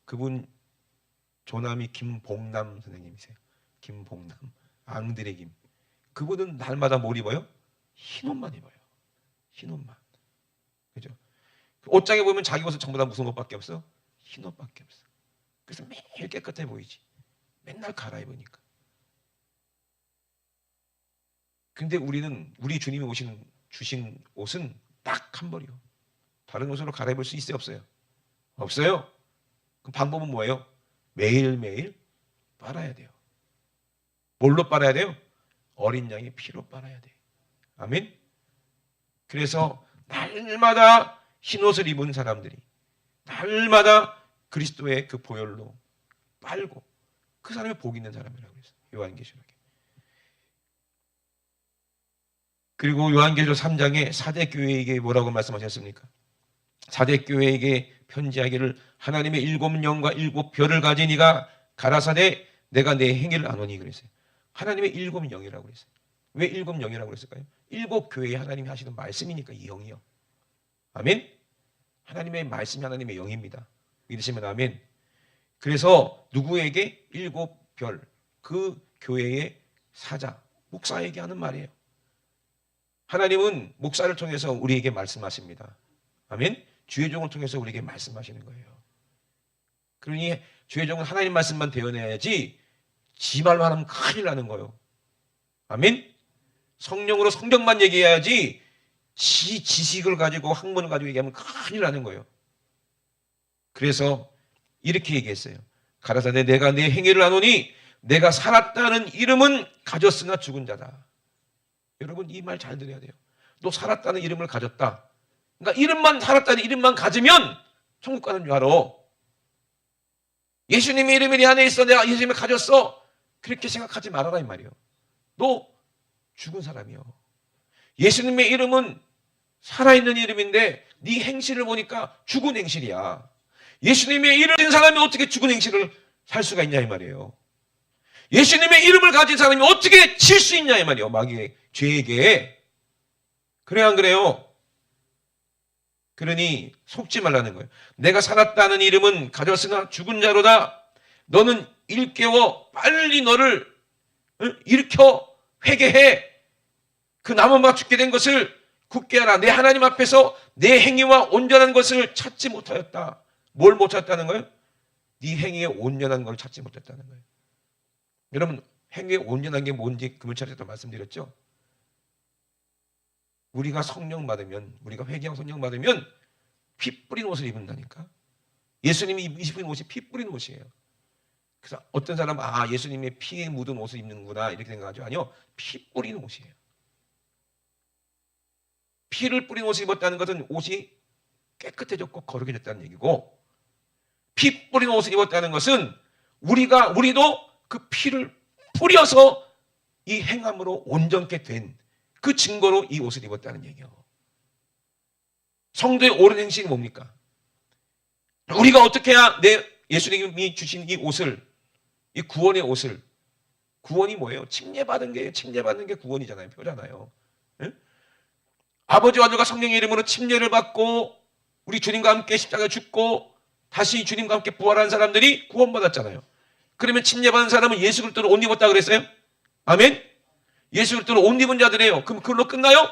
그분 조남이 김봉남 선생님이세요. 김봉남, 앙드레 김. 그분은 날마다 뭘 입어요? 흰옷만 입어요. 흰옷만. 그죠? 옷장에 보면 자기 옷은 전부 다 무슨 옷밖에 없어? 흰옷밖에 없어. 그래서 매일 깨끗해 보이지. 맨날 갈아입으니까. 근데 우리는 우리 주님이 주신 옷은 딱 한 벌이요. 다른 옷으로 갈아입을 수 있어요? 없어요? 없어요. 그 방법은 뭐예요? 매일매일 빨아야 돼요. 뭘로 빨아야 돼요? 어린 양의 피로 빨아야 돼. 아멘. 그래서 날마다 흰옷을 입은 사람들이 날마다 그리스도의 그 보혈로 빨고 그 사람이 복 있는 사람이라고 그랬어요. 요한계시록에. 그리고 요한계시록 3장에 사대 교회에게 뭐라고 말씀하셨습니까? 사대 교회에게 편지하기를 하나님의 7영과 7별을 가진 이가 가라사대 내가 내 행위를 아노니 그랬어요. 하나님의 7영이라고 그랬어요. 왜 7영이라고 그랬을까요? 7교회에 하나님이 하시는 말씀이니까 이 영이요. 아멘? 하나님의 말씀이 하나님의 영입니다. 믿으시면 아멘. 그래서 누구에게 7별, 그 교회의 사자, 목사에게 하는 말이에요. 하나님은 목사를 통해서 우리에게 말씀하십니다. 아멘? 주의 종을 통해서 우리에게 말씀하시는 거예요. 그러니 주의 종은 하나님 말씀만 대언해야지 지 말만 하면 큰일 나는 거예요. 아멘? 성령으로 성경만 얘기해야지 지 지식을 가지고 학문을 가지고 얘기하면 큰일 나는 거예요. 그래서 이렇게 얘기했어요. 가라사대 내가 내 행위를 아노니 내가 살았다는 이름은 가졌으나 죽은 자다. 여러분 이 말 잘 들어야 돼요. 너 살았다는 이름을 가졌다. 그러니까 이름만 살았다는 이름만 가지면 천국 가는 줄 알아. 예수님의 이름이 내 안에 있어. 내가 예수님을 가졌어. 그렇게 생각하지 말아라 이 말이에요. 너 죽은 사람이요. 예수님의 이름은 살아있는 이름인데 네 행실을 보니까 죽은 행실이야. 예수님의 이름을 가진 사람이 어떻게 죽은 행실을 살 수가 있냐 이 말이에요. 예수님의 이름을 가진 사람이 어떻게 칠 수 있냐 이 말이에요. 마귀의 죄에게. 그래 안 그래요? 그러니 속지 말라는 거예요. 내가 살았다는 이름은 가졌으나 죽은 자로다. 너는 일깨워 빨리 너를 일으켜 회개해. 그 나무마가 죽게 된 것을 굳게 하라. 내 하나님 앞에서 내 행위와 온전한 것을 찾지 못하였다. 뭘 못 찾았다는 거예요? 네 행위에 온전한 걸 찾지 못했다는 거예요. 여러분 행위에 온전한 게 뭔지 금요일에 말씀드렸죠? 우리가 성령 받으면, 우리가 회개하고 성령 받으면 피 뿌린 옷을 입는다니까. 예수님이 입으신 옷이 피 뿌린 옷이에요. 그래서 어떤 사람은 예수님의 피에 묻은 옷을 입는구나 이렇게 생각하죠. 아니요, 피 뿌린 옷이에요. 피를 뿌린 옷을 입었다는 것은 옷이 깨끗해졌고 거룩해졌다는 얘기고, 피 뿌린 옷을 입었다는 것은 우리도 그 피를 뿌려서 이 행함으로 온전케 된 그 증거로 이 옷을 입었다는 얘기예요. 성도의 옳은 행실이 뭡니까? 우리가 어떻게 해야 예수님이 주신 이 옷을, 이 구원의 옷을, 구원이 뭐예요? 침례받은 게 구원이잖아요. 표잖아요. 응? 아버지와 아들과 성령의 이름으로 침례를 받고 우리 주님과 함께 십자가에 죽고 다시 주님과 함께 부활한 사람들이 구원받았잖아요. 그러면 침례받은 사람은 예수 그리스도를 옷 입었다 그랬어요? 아멘? 예수 그리스도를 옷 입은 자들이에요. 그럼 그걸로 끝나요?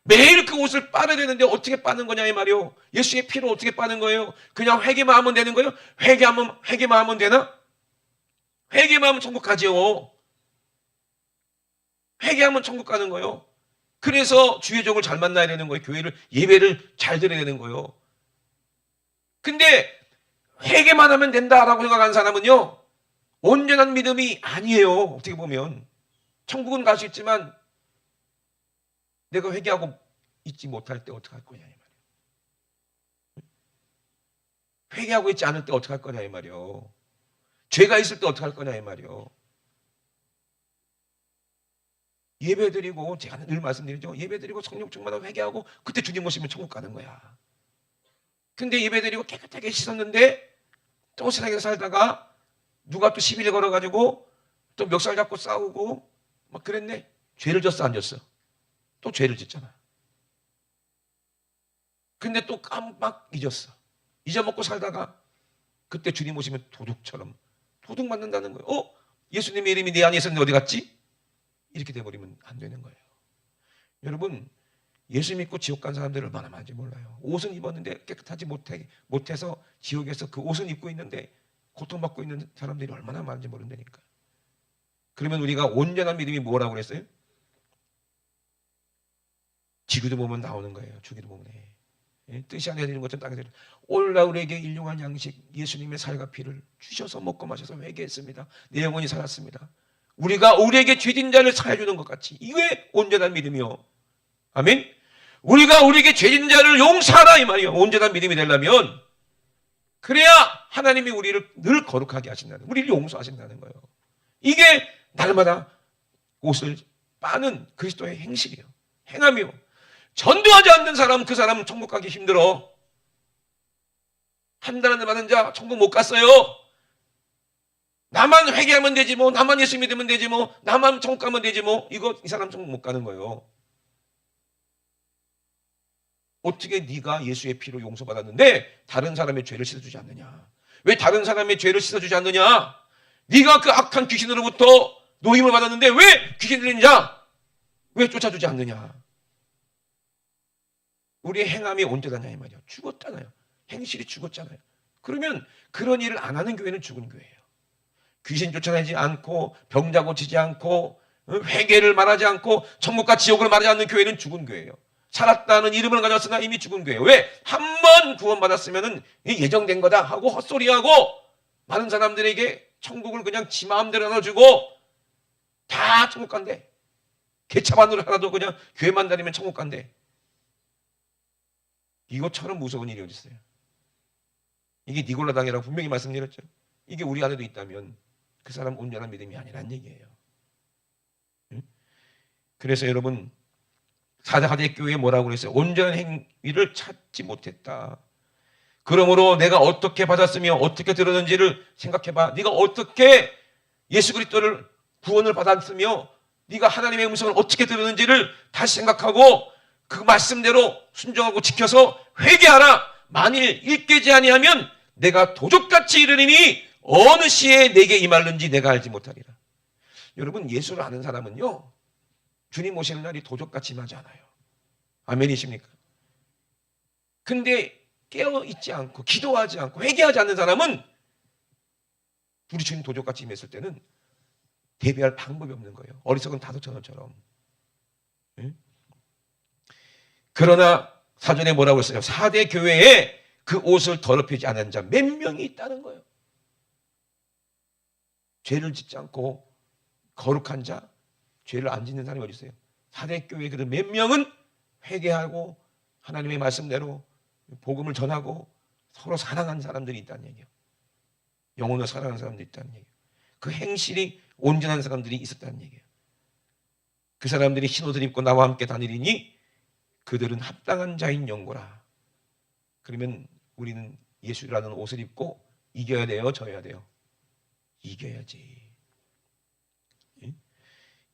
매일 그 옷을 빨아야 되는데 어떻게 빠는 거냐 이 말이요. 예수의 피로 어떻게 빠는 거예요? 그냥 회개만 하면 되는 거예요? 회개만 하면 되나? 회개만 하면 천국 가지요. 회개하면 천국 가는 거예요. 그래서 주의 종을 잘 만나야 되는 거예요. 교회를, 예배를 잘 드려야 되는 거예요. 근데 회개만 하면 된다라고 생각하는 사람은요, 온전한 믿음이 아니에요. 어떻게 보면 천국은 갈 수 있지만 내가 회개하고 있지 못할 때 어떻게 할 거냐 이 말이에요. 회개하고 있지 않을 때 어떻게 할 거냐 이 말이에요. 죄가 있을 때 어떻게 할 거냐 이 말이에요. 예배드리고, 제가 늘 말씀드리죠. 예배드리고 성령 충만하고 회개하고 그때 주님 오시면 천국 가는 거야. 근데 예배드리고 깨끗하게 씻었는데 또 세상에서 살다가 누가 또 시비를 걸어가지고 또 멱살 잡고 싸우고 막 그랬네. 죄를 졌어 안 졌어? 또 죄를 짓잖아. 근데 또 깜빡 잊었어. 잊어먹고 살다가 그때 주님 오시면 도둑처럼 도둑 맞는다는 거예요. 예수님의 이름이 내 안에 있었는데 어디 갔지? 이렇게 돼버리면 안 되는 거예요. 여러분, 예수 믿고 지옥 간 사람들 얼마나 많은지 몰라요. 옷은 입었는데 깨끗하지 못해서 지옥에서 그 옷은 입고 있는데 고통받고 있는 사람들이 얼마나 많은지 모른다니까. 그러면 우리가 온전한 믿음이 뭐라고 그랬어요? 지구도 보면 나오는 거예요. 주기도 보면. 뜻이 아니라 되는 것처럼 땅에서 오늘날 우리에게 일용할 양식 예수님의 살과 피를 주셔서 먹고 마셔서 회개했습니다. 내 영혼이 살았습니다. 우리가 우리에게 죄진 자를 사해 주는 것 같이, 이게 온전한 믿음이요. 아멘. 우리가 우리에게 죄진 자를 용서하라 이 말이요. 온전한 믿음이 되려면 그래야 하나님이 우리를 늘 거룩하게 하신다는, 우리를 용서하신다는 거예요. 이게 날마다 옷을 빠는 그리스도의 행실이에요. 행함이요. 전도하지 않는 사람, 그 사람 천국 가기 힘들어. 한 달 안에 받은 자 천국 못 갔어요. 나만 회개하면 되지 뭐, 나만 예수 믿으면 되지 뭐, 나만 천국 가면 되지 뭐, 이 사람 천국 못 가는 거예요. 어떻게 네가 예수의 피로 용서받았는데 다른 사람의 죄를 씻어주지 않느냐? 왜 다른 사람의 죄를 씻어주지 않느냐? 네가 그 악한 귀신으로부터 노임을 받았는데 왜 귀신 들린 자 왜 쫓아주지 않느냐? 우리의 행함이 언제 다냐 이 말이야. 죽었잖아요. 행실이 죽었잖아요. 그러면 그런 일을 안 하는 교회는 죽은 교회예요. 귀신 쫓아내지 않고 병자 고치지 않고 회개를 말하지 않고 천국과 지옥을 말하지 않는 교회는 죽은 교회예요. 살았다는 이름을 가졌으나 이미 죽은 교회예요. 왜? 한 번 구원받았으면 예정된 거다 하고 헛소리하고 많은 사람들에게 천국을 그냥 지 마음대로 나눠주고 다 천국 간대. 개차반으로 하나도 그냥 교회만 다니면 천국 간대. 이것처럼 무서운 일이 어디 있어요? 이게 니골라 당이라고 분명히 말씀드렸죠. 이게 우리 안에도 있다면 그 사람 온전한 믿음이 아니란 얘기예요. 그래서 여러분 사대 교회에 뭐라고 그랬어요? 온전한 행위를 찾지 못했다. 그러므로 내가 어떻게 받았으며 어떻게 들었는지를 생각해봐. 네가 어떻게 예수 그리스도를 구원을 받았으며 네가 하나님의 음성을 어떻게 들었는지를 다시 생각하고 그 말씀대로 순종하고 지켜서 회개하라. 만일 일깨지 아니하면 내가 도적같이 이르리니 어느 시에 내게 임할는지 내가 알지 못하리라. 여러분 예수를 아는 사람은요 주님 오시는 날이 도적같이 임하지 않아요. 아멘이십니까? 근데 깨어있지 않고 기도하지 않고 회개하지 않는 사람은 우리 주님 도적같이 임했을 때는 대비할 방법이 없는 거예요. 어리석은 다소천원처럼. 그러나 사전에 뭐라고 했어요? 4대 교회에 그 옷을 더럽히지 않은 자 몇 명이 있다는 거예요. 죄를 짓지 않고 거룩한 자, 죄를 안 짓는 사람이 어디 있어요? 4대 교회 그들 몇 명은 회개하고 하나님의 말씀대로 복음을 전하고 서로 사랑하는 사람들이 있다는 얘기예요. 영혼을 사랑하는 사람들이 있다는 얘기예요. 그 행실이 온전한 사람들이 있었다는 얘기예요. 그 사람들이 흰옷을 입고 나와 함께 다니리니 그들은 합당한 자인 영고라. 그러면 우리는 예수라는 옷을 입고 이겨야 돼요? 져야 돼요? 이겨야지.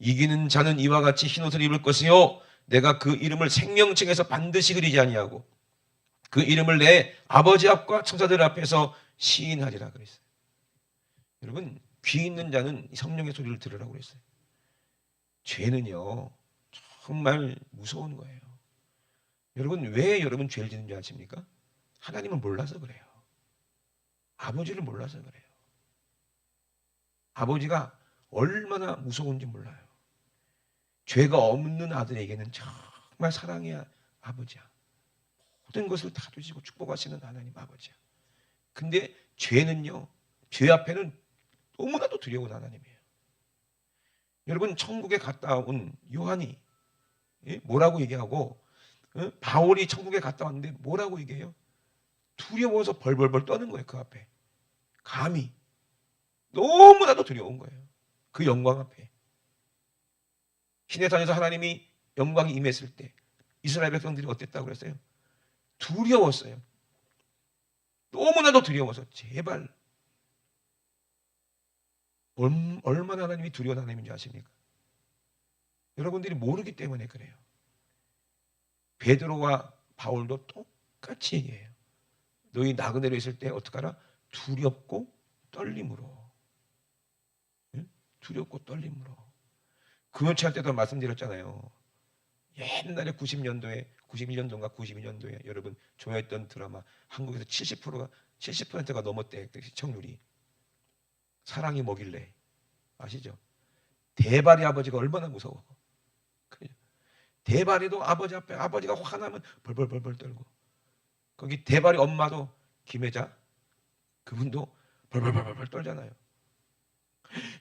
이기는 자는 이와 같이 흰옷을 입을 것이요 내가 그 이름을 생명책에서 반드시 그리지 아니하고 그 이름을 내 아버지 앞과 천사들 앞에서 시인하리라 그랬어요. 여러분 귀 있는 자는 성령의 소리를 들으라고 그랬어요. 죄는요 정말 무서운 거예요. 여러분 왜 여러분 죄를 짓는 줄 아십니까? 하나님을 몰라서 그래요. 아버지를 몰라서 그래요. 아버지가 얼마나 무서운지 몰라요. 죄가 없는 아들에게는 정말 사랑의 아버지야. 모든 것을 다 주시고 축복하시는 하나님 아버지야. 근데 죄는요, 죄 앞에는 너무나도 두려운 하나님이에요. 여러분 천국에 갔다 온 요한이 뭐라고 얘기하고 바울이 천국에 갔다 왔는데 뭐라고 얘기해요? 두려워서 벌벌벌 떠는 거예요. 그 앞에 감히 너무나도 두려운 거예요. 그 영광 앞에 시내산에서 하나님이 영광이 임했을 때 이스라엘 백성들이 어땠다고 그랬어요? 두려웠어요. 너무나도 두려워서 제발 얼마나 하나님이 두려운 하나님인지 아십니까? 여러분들이 모르기 때문에 그래요. 베드로와 바울도 똑같이 얘기해요. 너희 나그네로 있을 때 어떡하라? 두렵고 떨림으로. 두렵고 떨림으로. 금요체할 때도 말씀드렸잖아요. 옛날에 91년도인가 92년도에 여러분 좋아했던 드라마 한국에서 70%가 넘었대 시청률이. 사랑이 뭐길래 아시죠? 대발이 아버지가 얼마나 무서워. 대발이도 아버지 앞에 아버지가 화나면 벌벌벌벌 떨고 거기 대발이 엄마도 김혜자 그분도 벌벌벌벌 떨잖아요.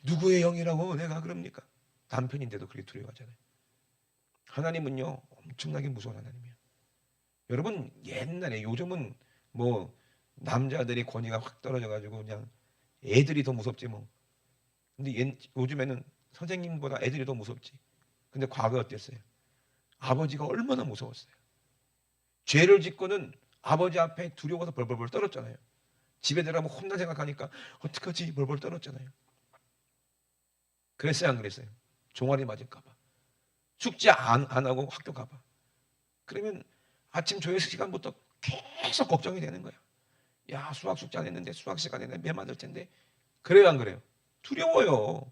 누구의 영이라고 내가 그럽니까? 남편인데도 그렇게 두려워하잖아요. 하나님은요 엄청나게 무서운 하나님이에요. 여러분 옛날에 요즘은 뭐 남자들의 권위가 확 떨어져가지고 그냥 애들이 더 무섭지 뭐. 근데 요즘에는 선생님보다 애들이 더 무섭지. 근데 과거 어땠어요? 아버지가 얼마나 무서웠어요. 죄를 짓고는 아버지 앞에 두려워서 벌벌벌 떨었잖아요. 집에 들어가면 혼난 생각하니까 어떡하지 벌벌 떨었잖아요. 그랬어요, 안 그랬어요? 종아리 맞을까 봐. 숙제 안 하고 학교 가봐. 그러면 아침 조회 시간부터 계속 걱정이 되는 거야. 야, 수학 숙제 안 했는데 수학 시간에 매 맞을 텐데. 그래요, 안 그래요? 두려워요.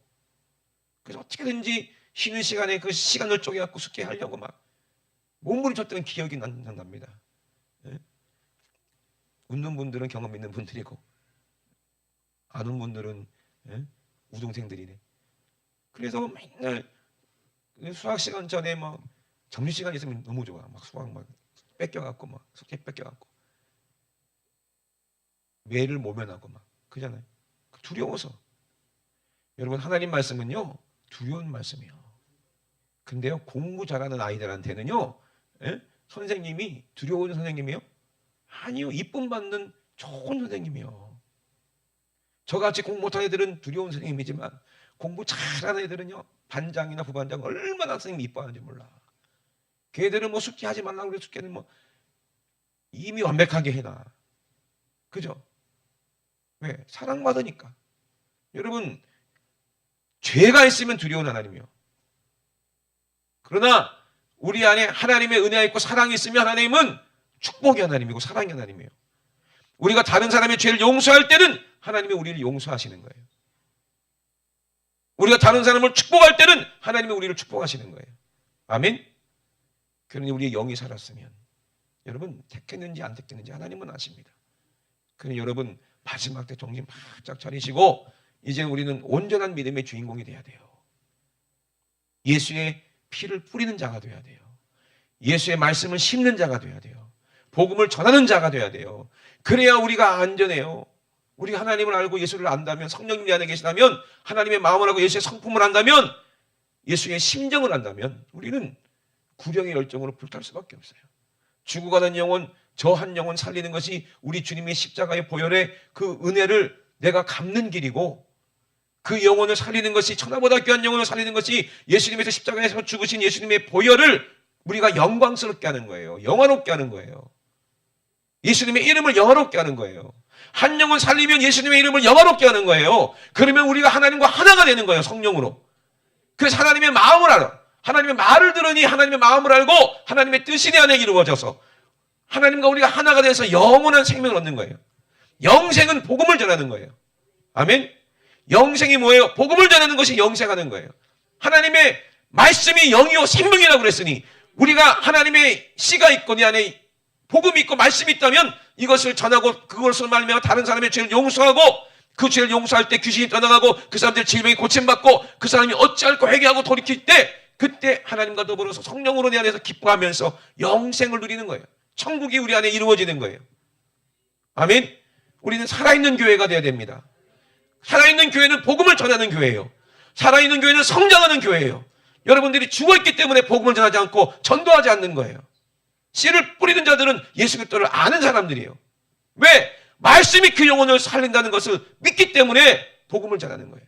그래서 어떻게든지 쉬는 시간에 그 시간을 쪼개갖고 숙제하려고 막 몸부림쳤던 기억이 납니다. 예? 웃는 분들은 경험 있는 분들이고 안 웃는 분들은 우동생들이네. 그래서 맨날 수학 시간 전에 막 점심시간 있으면 너무 좋아. 막 수학 막 뺏겨갖고 막 숙제 뺏겨갖고 매를 모면하고 막 그잖아요. 두려워서. 여러분, 하나님 말씀은요 두려운 말씀이요. 근데요 공부 잘하는 아이들한테는요 선생님이 두려운 선생님이요? 아니요, 이쁨 받는 좋은 선생님이요. 저같이 공부 못하는 애들은 두려운 선생님이지만 공부 잘하는 애들은요 반장이나 부반장 얼마나 선생님이 이뻐하는지 몰라. 걔들은 뭐 숙제하지 말라고 그래. 숙제는 뭐 이미 완벽하게 해놔. 그죠? 왜? 사랑받으니까. 여러분, 죄가 있으면 두려운 하나님이요. 그러나 우리 안에 하나님의 은혜가 있고 사랑이 있으면 하나님은 축복의 하나님이고 사랑의 하나님이에요. 우리가 다른 사람의 죄를 용서할 때는 하나님이 우리를 용서하시는 거예요. 우리가 다른 사람을 축복할 때는 하나님이 우리를 축복하시는 거예요. 아멘? 그러니 우리의 영이 살았으면 여러분 택했는지 안 택했는지 하나님은 아십니다. 그러니 여러분 마지막 때 정신 바짝 차리시고 이제 우리는 온전한 믿음의 주인공이 돼야 돼요. 예수의 피를 뿌리는 자가 돼야 돼요. 예수의 말씀을 심는 자가 돼야 돼요. 복음을 전하는 자가 돼야 돼요. 그래야 우리가 안전해요. 우리가 하나님을 알고 예수를 안다면, 성령님이 안에 계시다면, 하나님의 마음을 알고 예수의 성품을 안다면, 예수의 심정을 안다면 우리는 구령의 열정으로 불탈 수밖에 없어요. 죽어가는 영혼, 저 한 영혼 살리는 것이 우리 주님의 십자가의 보혈의 그 은혜를 내가 갚는 길이고, 그 영혼을 살리는 것이, 천하보다 귀한 영혼을 살리는 것이 예수님께서 십자가에서 죽으신 예수님의 보혈을 우리가 영광스럽게 하는 거예요. 영화롭게 하는 거예요. 예수님의 이름을 영화롭게 하는 거예요. 한 영혼 살리면 예수님의 이름을 영화롭게 하는 거예요. 그러면 우리가 하나님과 하나가 되는 거예요. 성령으로. 그래서 하나님의 마음을 알아. 하나님의 말을 들으니 하나님의 마음을 알고 하나님의 뜻이 내 안에 이루어져서 하나님과 우리가 하나가 돼서 영원한 생명을 얻는 거예요. 영생은 복음을 전하는 거예요. 아멘. 영생이 뭐예요? 복음을 전하는 것이 영생하는 거예요. 하나님의 말씀이 영이요 생명이라고 그랬으니 우리가 하나님의 씨가 있고 네 안에 복음이 있고 말씀이 있다면 이것을 전하고 그것을 말미암아 다른 사람의 죄를 용서하고 그 죄를 용서할 때 귀신이 떠나가고 그 사람들 질병이 고침받고 그 사람이 어찌할까 회개하고 돌이킬 때 그때 하나님과 더불어서 성령으로 내 안에서 기뻐하면서 영생을 누리는 거예요. 천국이 우리 안에 이루어지는 거예요. 아멘. 우리는 살아있는 교회가 돼야 됩니다. 살아있는 교회는 복음을 전하는 교회예요. 살아있는 교회는 성장하는 교회예요. 여러분들이 죽어있기 때문에 복음을 전하지 않고 전도하지 않는 거예요. 씨를 뿌리는 자들은 예수 그리스도를 아는 사람들이에요. 왜? 말씀이 그 영혼을 살린다는 것을 믿기 때문에 복음을 전하는 거예요.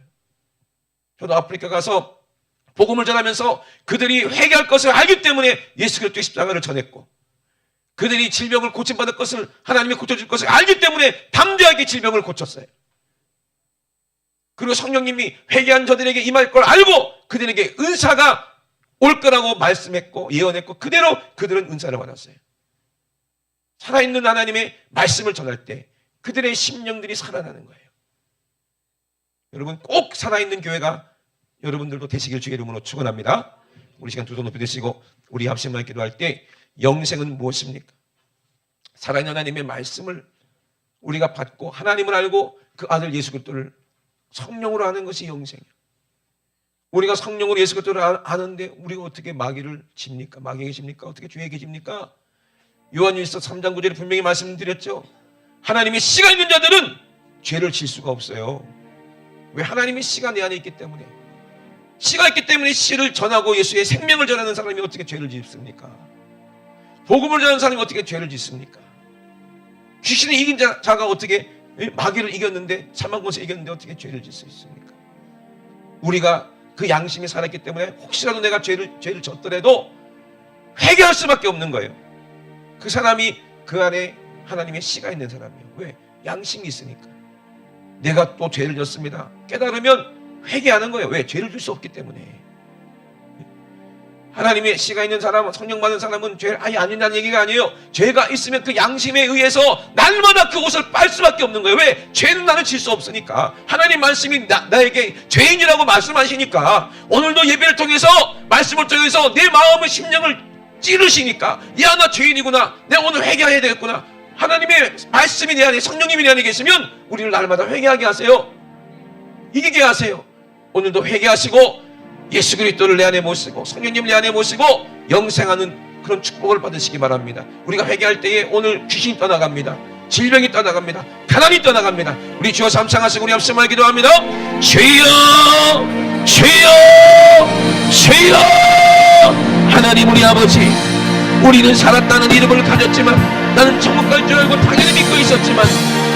저도 아프리카 가서 복음을 전하면서 그들이 회개할 것을 알기 때문에 예수 그리스도의 십자가를 전했고 그들이 질병을 고침받을 것을 하나님이 고쳐줄 것을 알기 때문에 담대하게 질병을 고쳤어요. 그리고 성령님이 회개한 저들에게 임할 걸 알고 그들에게 은사가 올 거라고 말씀했고 예언했고 그대로 그들은 은사를 받았어요. 살아있는 하나님의 말씀을 전할 때 그들의 심령들이 살아나는 거예요. 여러분 꼭 살아있는 교회가 여러분들도 되시길 주의 이름으로 축원합니다. 우리 시간 두 손 높이 드시고 우리 합심만 기도할 때 영생은 무엇입니까? 살아있는 하나님의 말씀을 우리가 받고 하나님을 알고 그 아들 예수 그리스도를 성령으로 아는 것이 영생이에요. 우리가 성령으로 예수 그리스도를 아는데 우리가 어떻게 마귀를 집니까? 마귀에 계십니까? 어떻게 주에 계십니까? 요한일서 3장 9절에 분명히 말씀드렸죠. 하나님의 씨가 있는 자들은 죄를 질 수가 없어요. 왜? 하나님의 씨가 내 안에 있기 때문에. 씨가 있기 때문에 씨를 전하고 예수의 생명을 전하는 사람이 어떻게 죄를 짓습니까? 복음을 전하는 사람이 어떻게 죄를 짓습니까? 귀신을 이긴 자가 어떻게 마귀를 이겼는데 사망권세 이겼는데 어떻게 죄를 짓 수 있습니까? 우리가 그 양심이 살았기 때문에 혹시라도 내가 죄를 졌더라도 회개할 수밖에 없는 거예요. 그 사람이 그 안에 하나님의 씨가 있는 사람이에요. 왜? 양심이 있으니까. 내가 또 죄를 졌습니다. 깨달으면 회개하는 거예요. 왜? 죄를 질 수 없기 때문에. 하나님의 씨가 있는 사람은, 성령 받은 사람은 죄를 아예 안 진다는 얘기가 아니에요. 죄가 있으면 그 양심에 의해서 날마다 그 옷을 빨 수밖에 없는 거예요. 왜? 죄는 나는 질 수 없으니까. 하나님 말씀이 나에게 죄인이라고 말씀하시니까, 오늘도 예배를 통해서, 말씀을 통해서 내 마음의 심령을 찌르시니까, 야, 나 죄인이구나, 내가 오늘 회개해야 되겠구나. 하나님의 말씀이 내 안에, 성령님이 내 안에 계시면 우리를 날마다 회개하게 하세요. 이기게 하세요. 오늘도 회개하시고 예수 그리스도를 내 안에 모시고 성령님을 내 안에 모시고 영생하는 그런 축복을 받으시기 바랍니다. 우리가 회개할 때에 오늘 귀신이 떠나갑니다. 질병이 떠나갑니다. 가난이 떠나갑니다. 우리 주여 삼창하시고 우리 합심하여 기도합니다. 주여, 주여, 주여. 하나님 우리 아버지, 우리는 살았다는 이름을 가졌지만, 나는 천국 갈 줄 알고 당연히 믿고 있었지만,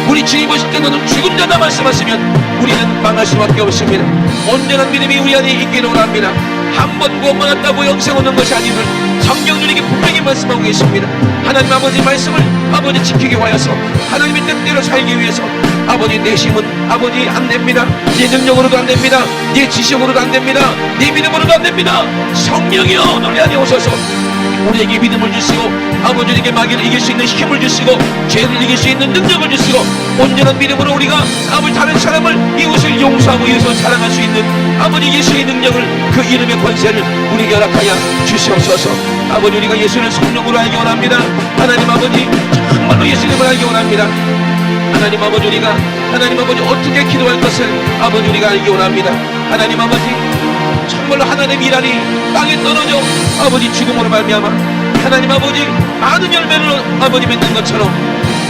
우리 주님 오실 때 너는 죽은 자다 말씀하시면 우리는 망할 수밖에 없습니다. 온전한 믿음이 우리 안에 있기를 원합니다. 한 번 구원 받았다고 영생 오는 것이 아님을 성경 우리에게 분명히 말씀하고 계십니다. 하나님 아버지 말씀을 아버지 지키기 위하여서, 하나님의 뜻대로 살기 위해서, 아버지 내 힘은 아버지 안 됩니다. 내 능력으로도 안 됩니다. 내 지식으로도 안 됩니다. 내 믿음으로도 안 됩니다. 성령이여 우리 안에 오셔서 우리에게 믿음을 주시고, 아버지에게 마귀를 이길 수 있는 힘을 주시고, 죄를 이길 수 있는 능력을 주시고, 온전한 믿음으로 우리가 아버지 다른 사람을, 이웃을 용서하고 이웃을 사랑할 수 있는 아버지 예수의 능력을, 그 이름의 권세를 우리에게 허락하여 주시옵소서. 아버지 우리가 예수를 성령으로 알기 원합니다. 하나님 아버지 정말로 예수님을 알기 원합니다. 하나님 아버지 우리가 하나님 아버지 어떻게 기도할 것을 아버지 우리가 알기 원합니다. 하나님 아버지 정말로 하나님의 일하니 땅에 떨어져 아버지 죽음으로 말미암아 하나님 아버지 많은 열매를 아버지 맺는 것처럼,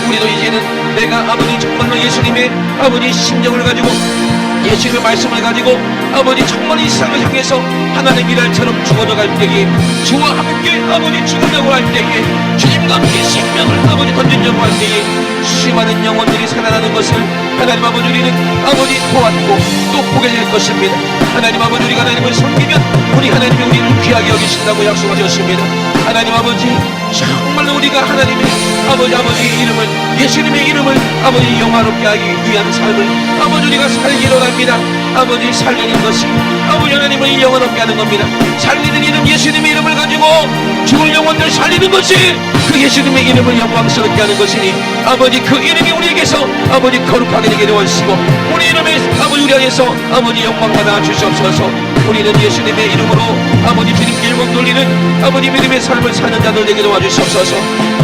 우리도 이제는 내가 아버지 정말로 예수님의 아버지 심정을 가지고 예수님의 말씀을 가지고 아버지 정말 이 세상을 향해서 하나님 일할처럼 죽어져 갈 때에, 주와 함께 아버지 죽으려고 할 때에, 주님과 함께 생명을 아버지 던지려고 할 때에 수많은 영혼들이 살아나는 것을 하나님 아버지 우리는 아버지 보았고 또 보게 될 것입니다. 하나님 아버지 우리가 하나님을 섬기면 우리 하나님이 우리를 귀하게 여기신다고 약속하셨습니다. 하나님 아버지 정말로 우리가 하나님의 아버지 이름을, 예수님의 이름을 아버지 영화롭게 하기 위한 삶을 아버지 우리가 살기로 합니다. 아버지 살리는 것이 아버지 하나님을 영화롭게 하는 겁니다. 살리는 이름 예수님의 이름을 가지고 죽을 영혼들 살리는 것이 그 예수님의 이름을 영광스럽게 하는 것이니, 아버지 그 이름이 우리에게서 아버지 거룩하게 되게 도와주시고, 우리 이름에 아버지 우리 안에서 아버지 영광받아 주시옵소서. 우리는 예수님의 이름으로 아버지 주님께 일곱 돌리는 아버지 믿음의 삶을 사는 자들 되게 도와주시옵소서.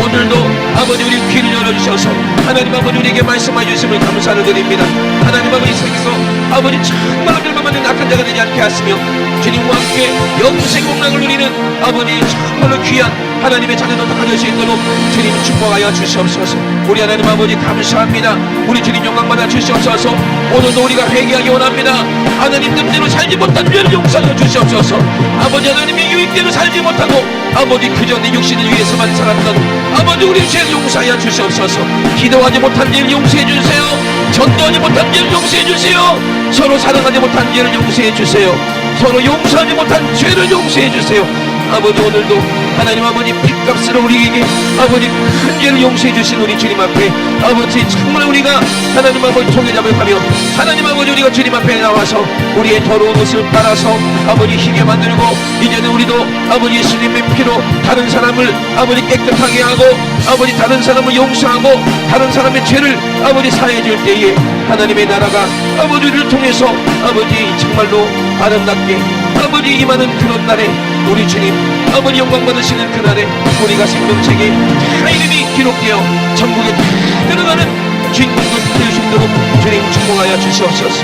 오늘도 아버지 우리 귀를 열어주셔서 하나님 아버지 우리에게 말씀해 주심을 감사를 드립니다. 하나님 아버지 세상에서 아버지 정말로 멸망받는 악한 자가 되지 않게 하시며, 주님과 함께 영생 공락을 누리는 아버지 정말로 귀한 하나님의 자녀들 다 될 수 있도록 주님 축복하여 주시옵소서. 우리 하나님 아버지 감사합니다. 우리 주님 영광받아 주시옵소서. 오늘도 우리가 회개하기 원합니다. 하나님 뜻대로 살지 못한 죄를 용서하여 주시옵소서. 아버지 하나님의 유익대로 살지 못하고 아버지 그저 내 육신을 위해서만 살았던 아버지 우리 죄를 용서하여 주시옵소서. 기도하지 못한 죄를 용서해 주세요. 전도하지 못한 죄를 용서해 주세요. 서로 사랑하지 못한 죄를 용서해 주세요. 서로 용서하지 못한 죄를 용서해 주세요. 아버지 오늘도 하나님 아버지 핏값으로 우리에게 아버지 큰 죄를 용서해 주신 우리 주님 앞에 아버지 정말 우리가 하나님 아버지 통회잡을하며 하나님 아버지 우리가 주님 앞에 나와서 우리의 더러운 옷을 빨아서 아버지 희게 만들고, 이제는 우리도 아버지 예수님의 피로 다른 사람을 아버지 깨끗하게 하고 아버지 다른 사람을 용서하고 다른 사람의 죄를 아버지 사해 줄 때에 하나님의 나라가 아버지 우리를 통해서 아버지 정말로 아름답게 아버지 임하는 그런 날에, 우리 주님 아버지 영광 받으시는 그날에 우리가 생명책에 다 이름이 기록되어 천국에 다 들어가는 주인공들 될 수 있도록 주님 축복하여 주시옵소서.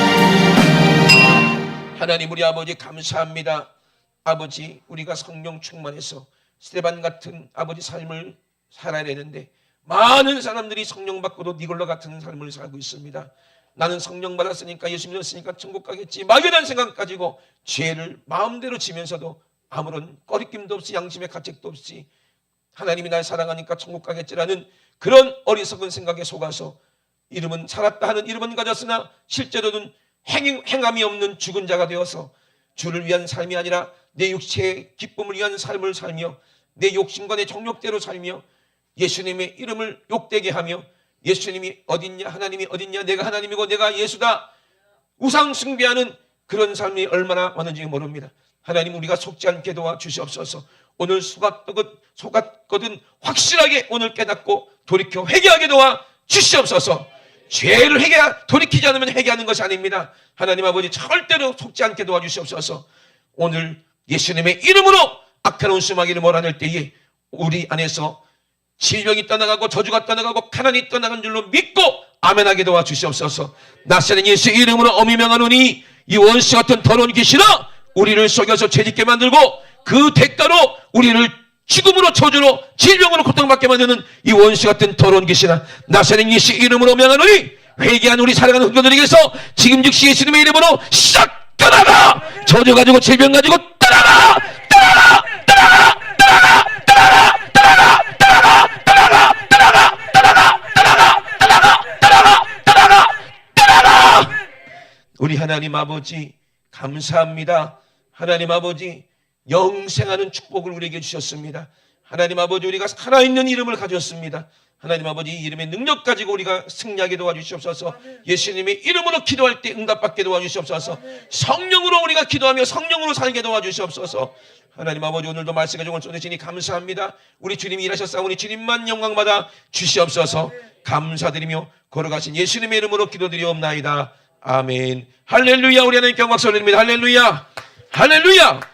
하나님 우리 아버지 감사합니다. 아버지 우리가 성령 충만해서 스데반 같은 아버지 삶을 살아야 되는데, 많은 사람들이 성령 받고도 니골라 같은 삶을 살고 있습니다. 나는 성령 받았으니까 예수 믿었으니까 천국 가겠지, 막연한 생각 가지고 죄를 마음대로 지면서도 아무런 꺼리낌도 없이 양심의 가책도 없이 하나님이 날 사랑하니까 천국 가겠지라는 그런 어리석은 생각에 속아서 이름은 살았다 하는 이름은 가졌으나 실제로는 행함이 없는 죽은 자가 되어서 주를 위한 삶이 아니라 내 육체의 기쁨을 위한 삶을 살며 내 욕심과 내 정욕대로 살며 예수님의 이름을 욕되게 하며 예수님이 어딨냐, 하나님이 어딨냐, 내가 하나님이고 내가 예수다, 우상 숭배하는 그런 삶이 얼마나 많은지 모릅니다. 하나님, 우리가 속지 않게 도와주시옵소서. 오늘 속았거든 확실하게 오늘 깨닫고 돌이켜 회개하게 도와주시옵소서. 죄를 돌이키지 않으면 회개하는 것이 아닙니다. 하나님 아버지, 절대로 속지 않게 도와주시옵소서. 오늘 예수님의 이름으로 악한 온수마귀를 몰아낼 때에 우리 안에서 질병이 떠나가고 저주가 떠나가고 가난이 떠나간 줄로 믿고 아멘하게 도와주시옵소서. 나사렛 예수 이름으로 엄히 명하노니 이 원수 같은 더러운 귀신아, 우리를 속여서 죄짓게 만들고 그 대가로 우리를 죽음으로 저주로 질병으로 고통받게 만드는 이 원수 같은 더러운 귀신아, 나사렛 예수 이름으로 명하노니 회개한 우리 살아가는 성도들에게서 지금 즉시 예수님의 이름으로 싹 떠나가, 저주 가지고 질병 가지고 떠나가, 떠나가, 떠나가, 떠나가, 떠나가, 떠나가, 떠나가, 떠나가, 떠나가, 떠나가, 떠나가, 떠나가, 떠나가, 떠나가, 떠나가. 우리 하나님 아버지 감사합니다. 하나님 아버지, 영생하는 축복을 우리에게 주셨습니다. 하나님 아버지, 우리가 살아있는 이름을 가졌습니다. 하나님 아버지, 이 이름의 능력 가지고 우리가 승리하게 도와주시옵소서. 예수님의 이름으로 기도할 때 응답받게 도와주시옵소서. 성령으로 우리가 기도하며 성령으로 살게 도와주시옵소서. 하나님 아버지, 오늘도 말씀 가지고 쏟으시니 감사합니다. 우리 주님이 일하셨사오니 주님만 영광받아 주시옵소서. 감사드리며 걸어가신 예수님의 이름으로 기도드리옵나이다. 아멘. 할렐루야. 우리 하나님께 영광 돌립니다. 할렐루야. 할렐루야.